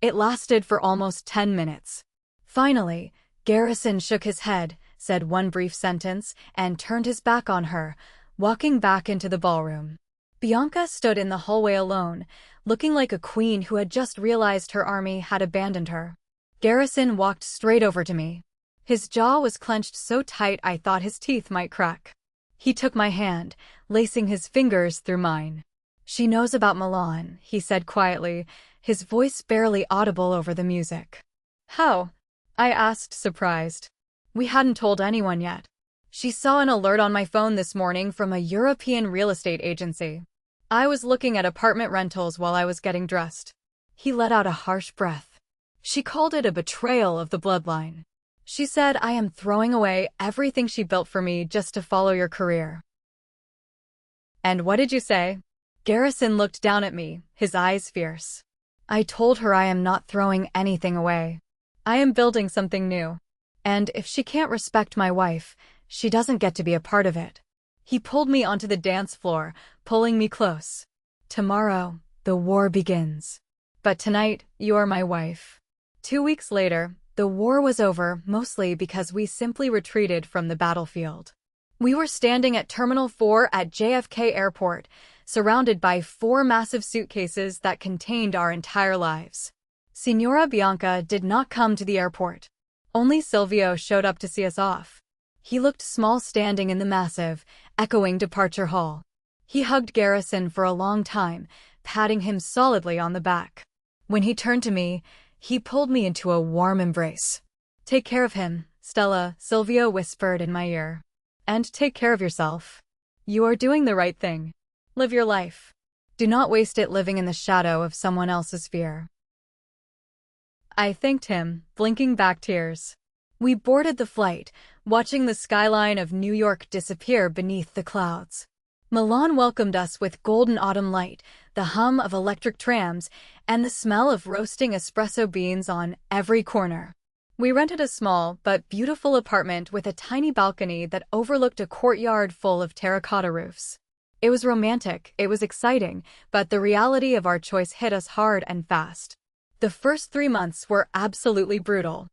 It lasted for almost 10 minutes. Finally, Garrison shook his head, said one brief sentence, and turned his back on her, walking back into the ballroom. Bianca stood in the hallway alone, looking like a queen who had just realized her army had abandoned her. Garrison walked straight over to me. His jaw was clenched so tight I thought his teeth might crack. He took my hand, lacing his fingers through mine. "She knows about Milan," he said quietly, his voice barely audible over the music. "How?" I asked, surprised. "We hadn't told anyone yet. She saw an alert on my phone this morning from a European real estate agency. I was looking at apartment rentals while I was getting dressed." He let out a harsh breath. "She called it a betrayal of the bloodline. She said I am throwing away everything she built for me just to follow your career." "And what did you say?" Garrison looked down at me, his eyes fierce. "I told her I am not throwing anything away. I am building something new. And if she can't respect my wife, she doesn't get to be a part of it." He pulled me onto the dance floor, pulling me close. "Tomorrow, the war begins. But tonight, you are my wife." 2 weeks later, the war was over, mostly because we simply retreated from the battlefield. We were standing at Terminal 4 at JFK Airport, surrounded by 4 massive suitcases that contained our entire lives. Signora Bianca did not come to the airport. Only Silvio showed up to see us off. He looked small standing in the massive, echoing departure hall. He hugged Garrison for a long time, patting him solidly on the back. When he turned to me, he pulled me into a warm embrace. "Take care of him, Stella," Silvio whispered in my ear. "And take care of yourself. You are doing the right thing. Live your life. Do not waste it living in the shadow of someone else's fear." I thanked him, blinking back tears. We boarded the flight, watching the skyline of New York disappear beneath the clouds. Milan welcomed us with golden autumn light, the hum of electric trams, and the smell of roasting espresso beans on every corner. We rented a small but beautiful apartment with a tiny balcony that overlooked a courtyard full of terracotta roofs. It was romantic, it was exciting, but the reality of our choice hit us hard and fast. The first 3 months were absolutely brutal.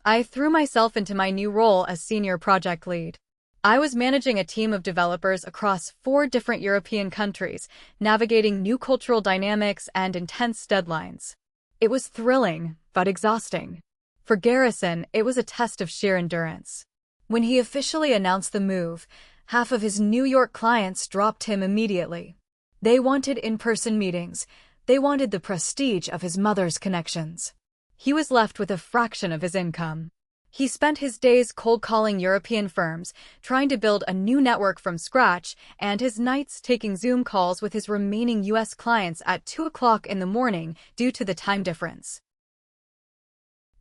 I threw myself into my new role as senior project lead. I was managing a team of developers across 4 different European countries, navigating new cultural dynamics and intense deadlines. It was thrilling, but exhausting. For Garrison, it was a test of sheer endurance. When he officially announced the move, half of his New York clients dropped him immediately. They wanted in-person meetings. They wanted the prestige of his mother's connections. He was left with a fraction of his income. He spent his days cold-calling European firms, trying to build a new network from scratch, and his nights taking Zoom calls with his remaining U.S. clients at 2 o'clock in the morning due to the time difference.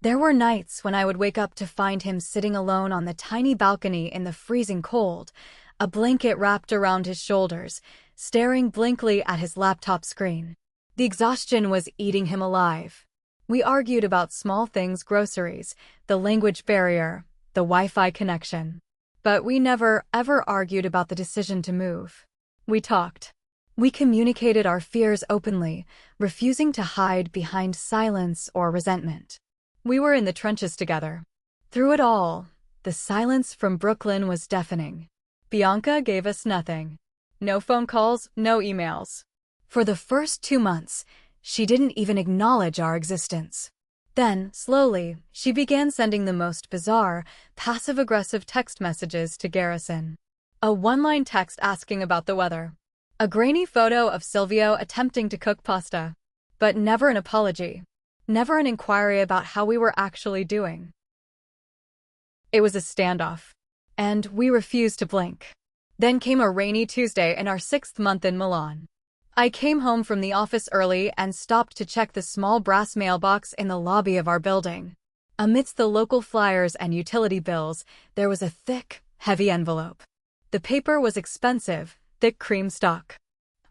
There were nights when I would wake up to find him sitting alone on the tiny balcony in the freezing cold, a blanket wrapped around his shoulders, staring blankly at his laptop screen. The exhaustion was eating him alive. We argued about small things: groceries, the language barrier, the Wi-Fi connection. But we never, ever argued about the decision to move. We talked. We communicated our fears openly, refusing to hide behind silence or resentment. We were in the trenches together. Through it all, the silence from Brooklyn was deafening. Bianca gave us nothing. No phone calls, no emails. For the first 2 months, she didn't even acknowledge our existence. Then, slowly, she began sending the most bizarre, passive-aggressive text messages to Garrison. A one-line text asking about the weather. A grainy photo of Silvio attempting to cook pasta. But never an apology. Never an inquiry about how we were actually doing. It was a standoff. And we refused to blink. Then came a rainy Tuesday in our 6th month in Milan. I came home from the office early and stopped to check the small brass mailbox in the lobby of our building. Amidst the local flyers and utility bills, there was a thick, heavy envelope. The paper was expensive, thick cream stock.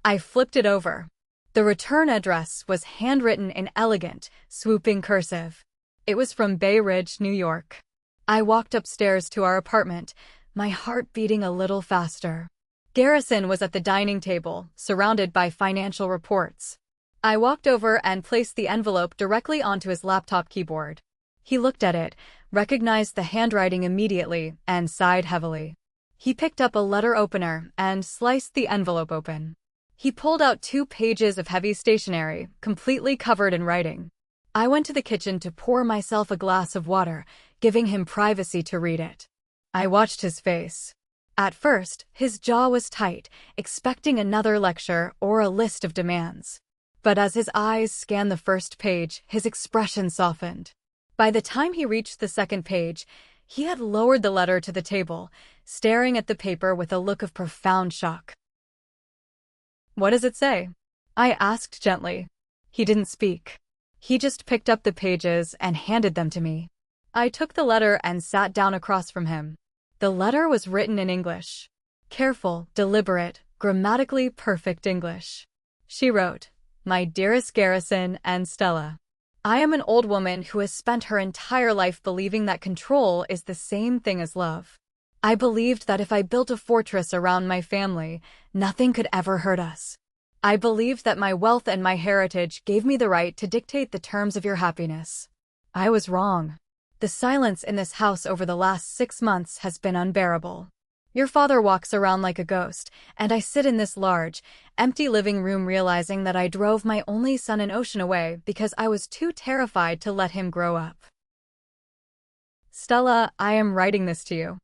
I flipped it over. The return address was handwritten in elegant, swooping cursive. It was from Bay Ridge, New York. I walked upstairs to our apartment, my heart beating a little faster. Garrison was at the dining table, surrounded by financial reports. I walked over and placed the envelope directly onto his laptop keyboard. He looked at it, recognized the handwriting immediately, and sighed heavily. He picked up a letter opener and sliced the envelope open. He pulled out 2 pages of heavy stationery, completely covered in writing. I went to the kitchen to pour myself a glass of water, giving him privacy to read it. I watched his face. At first, his jaw was tight, expecting another lecture or a list of demands. But as his eyes scanned the first page, his expression softened. By the time he reached the 2nd page, he had lowered the letter to the table, staring at the paper with a look of profound shock. "What does it say?" I asked gently. He didn't speak. He just picked up the pages and handed them to me. I took the letter and sat down across from him. The letter was written in English. Careful, deliberate, grammatically perfect English. She wrote, "My dearest Garrison and Stella, I am an old woman who has spent her entire life believing that control is the same thing as love. I believed that if I built a fortress around my family, nothing could ever hurt us. I believed that my wealth and my heritage gave me the right to dictate the terms of your happiness. I was wrong. The silence in this house over the last 6 months has been unbearable. Your father walks around like a ghost, and I sit in this large, empty living room realizing that I drove my only son and Ocean away because I was too terrified to let him grow up. Stella, I am writing this to you.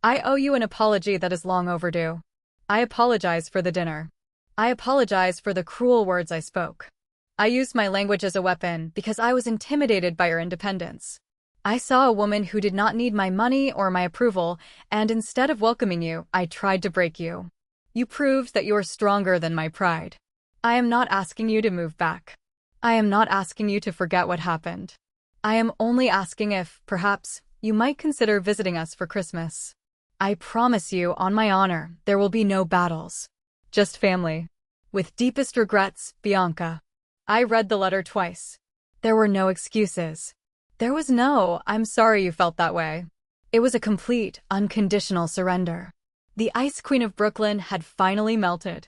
I owe you an apology that is long overdue. I apologize for the dinner. I apologize for the cruel words I spoke. I used my language as a weapon because I was intimidated by your independence. I saw a woman who did not need my money or my approval, and instead of welcoming you, I tried to break you. You proved that you are stronger than my pride. I am not asking you to move back. I am not asking you to forget what happened. I am only asking if, perhaps, you might consider visiting us for Christmas. I promise you, on my honor, there will be no battles. Just family. With deepest regrets, Bianca. I read the letter twice. There were no excuses. There was no, I'm sorry you felt that way. It was a complete, unconditional surrender. The Ice Queen of Brooklyn had finally melted.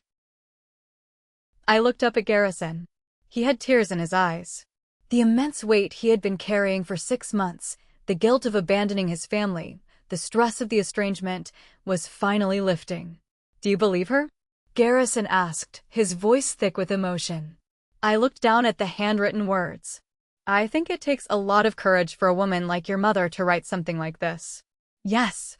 I looked up at Garrison. He had tears in his eyes. The immense weight he had been carrying for 6 months, the guilt of abandoning his family, the stress of the estrangement, was finally lifting. Do you believe her? Garrison asked, his voice thick with emotion. I looked down at the handwritten words. I think it takes a lot of courage for a woman like your mother to write something like this. Yes,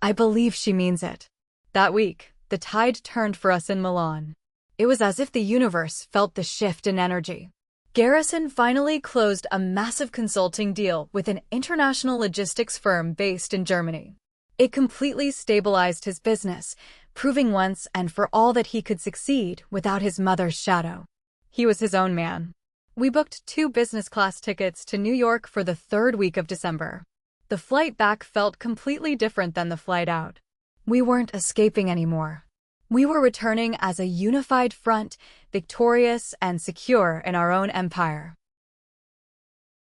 I believe she means it. That week, the tide turned for us in Milan. It was as if the universe felt the shift in energy. Garrison finally closed a massive consulting deal with an international logistics firm based in Germany. It completely stabilized his business, proving once and for all that he could succeed without his mother's shadow. He was his own man. We booked 2 business-class tickets to New York for the 3rd week of December. The flight back felt completely different than the flight out. We weren't escaping anymore. We were returning as a unified front, victorious and secure in our own empire.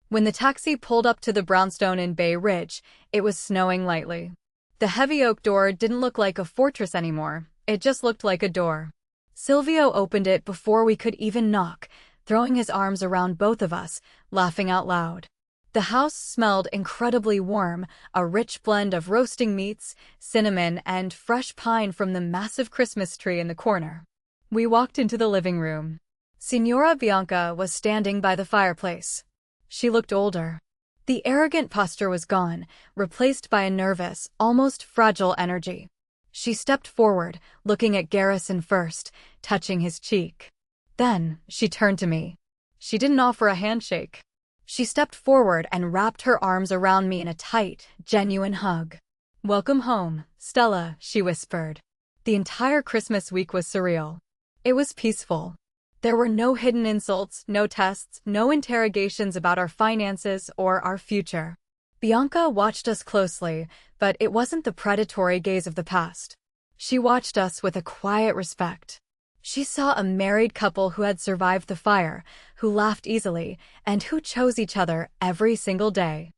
When the taxi pulled up to the brownstone in Bay Ridge, it was snowing lightly. The heavy oak door didn't look like a fortress anymore, it just looked like a door. Silvio opened it before we could even knock, throwing his arms around both of us, laughing out loud. The house smelled incredibly warm, a rich blend of roasting meats, cinnamon, and fresh pine from the massive Christmas tree in the corner. We walked into the living room. Signora Bianca was standing by the fireplace. She looked older. The arrogant posture was gone, replaced by a nervous, almost fragile energy. She stepped forward, looking at Garrison first, touching his cheek. Then, she turned to me. She didn't offer a handshake. She stepped forward and wrapped her arms around me in a tight, genuine hug. "Welcome home, Stella," she whispered. The entire Christmas week was surreal. It was peaceful. There were no hidden insults, no tests, no interrogations about our finances or our future. Bianca watched us closely, but it wasn't the predatory gaze of the past. She watched us with a quiet respect. She saw a married couple who had survived the fire, who laughed easily, and who chose each other every single day.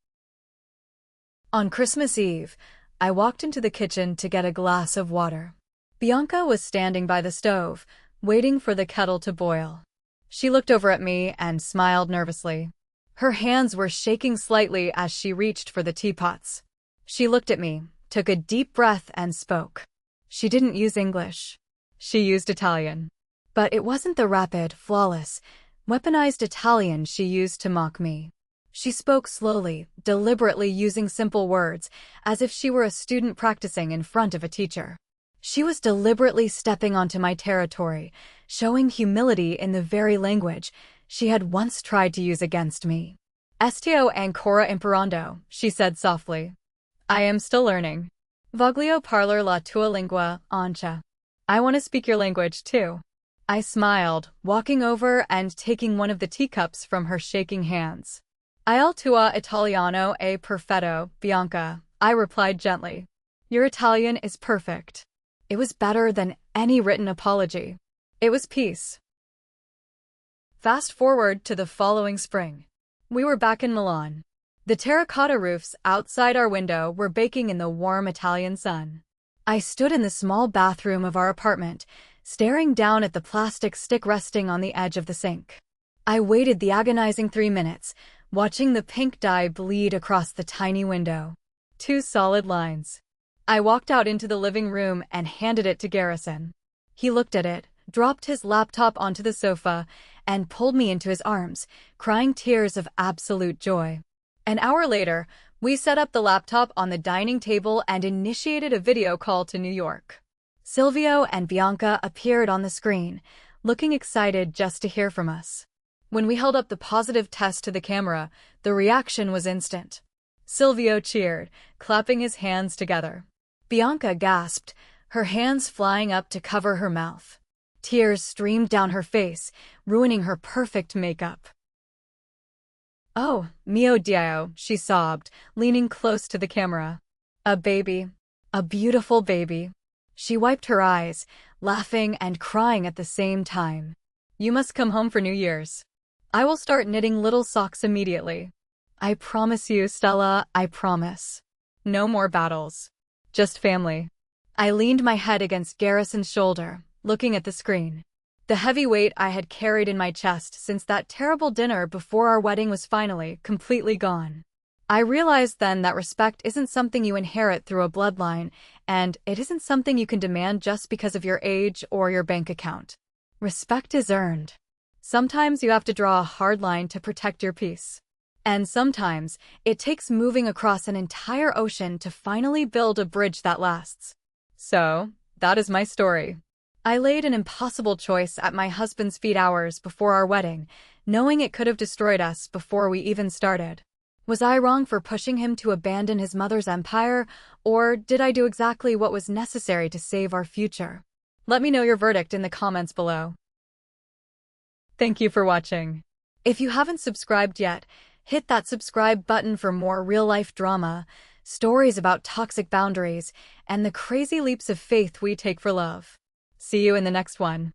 On Christmas Eve, I walked into the kitchen to get a glass of water. Bianca was standing by the stove, waiting for the kettle to boil. She looked over at me and smiled nervously. Her hands were shaking slightly as she reached for the teapots. She looked at me, took a deep breath, and spoke. She didn't use English. She used Italian. But it wasn't the rapid, flawless, weaponized Italian she used to mock me. She spoke slowly, deliberately using simple words, as if she were a student practicing in front of a teacher. She was deliberately stepping onto my territory, showing humility in the very language she had once tried to use against me. "Estio ancora imparando," she said softly. "I am still learning. Voglio parlar la tua lingua, Ancha. I want to speak your language, too." I smiled, walking over and taking one of the teacups from her shaking hands. "Il tuo italiano è perfetto, Bianca," I replied gently. "Your Italian is perfect." It was better than any written apology. It was peace. Fast forward to the following spring. We were back in Milan. The terracotta roofs outside our window were baking in the warm Italian sun. I stood in the small bathroom of our apartment, staring down at the plastic stick resting on the edge of the sink. I waited the agonizing 3 minutes, watching the pink dye bleed across the tiny window. 2 solid lines. I walked out into the living room and handed it to Garrison. He looked at it, dropped his laptop onto the sofa, and pulled me into his arms, crying tears of absolute joy. An hour later, We set up the laptop on the dining table and initiated a video call to New York. Silvio and Bianca appeared on the screen, looking excited just to hear from us. When we held up the positive test to the camera, the reaction was instant. Silvio cheered, clapping his hands together. Bianca gasped, her hands flying up to cover her mouth. Tears streamed down her face, ruining her perfect makeup. "Oh, mio Dio," she sobbed, leaning close to the camera. "A baby. A beautiful baby." She wiped her eyes, laughing and crying at the same time. "You must come home for New Year's. I will start knitting little socks immediately. I promise you, Stella, I promise. No more battles. Just family." I leaned my head against Garrison's shoulder, looking at the screen. The heavy weight I had carried in my chest since that terrible dinner before our wedding was finally completely gone. I realized then that respect isn't something you inherit through a bloodline, and it isn't something you can demand just because of your age or your bank account. Respect is earned. Sometimes you have to draw a hard line to protect your peace. And sometimes it takes moving across an entire ocean to finally build a bridge that lasts. So, that is my story. I laid an impossible choice at my husband's feet hours before our wedding, knowing it could have destroyed us before we even started. Was I wrong for pushing him to abandon his mother's empire, or did I do exactly what was necessary to save our future? Let me know your verdict in the comments below. Thank you for watching. If you haven't subscribed yet, hit that subscribe button for more real-life drama, stories about toxic boundaries, and the crazy leaps of faith we take for love. See you in the next one.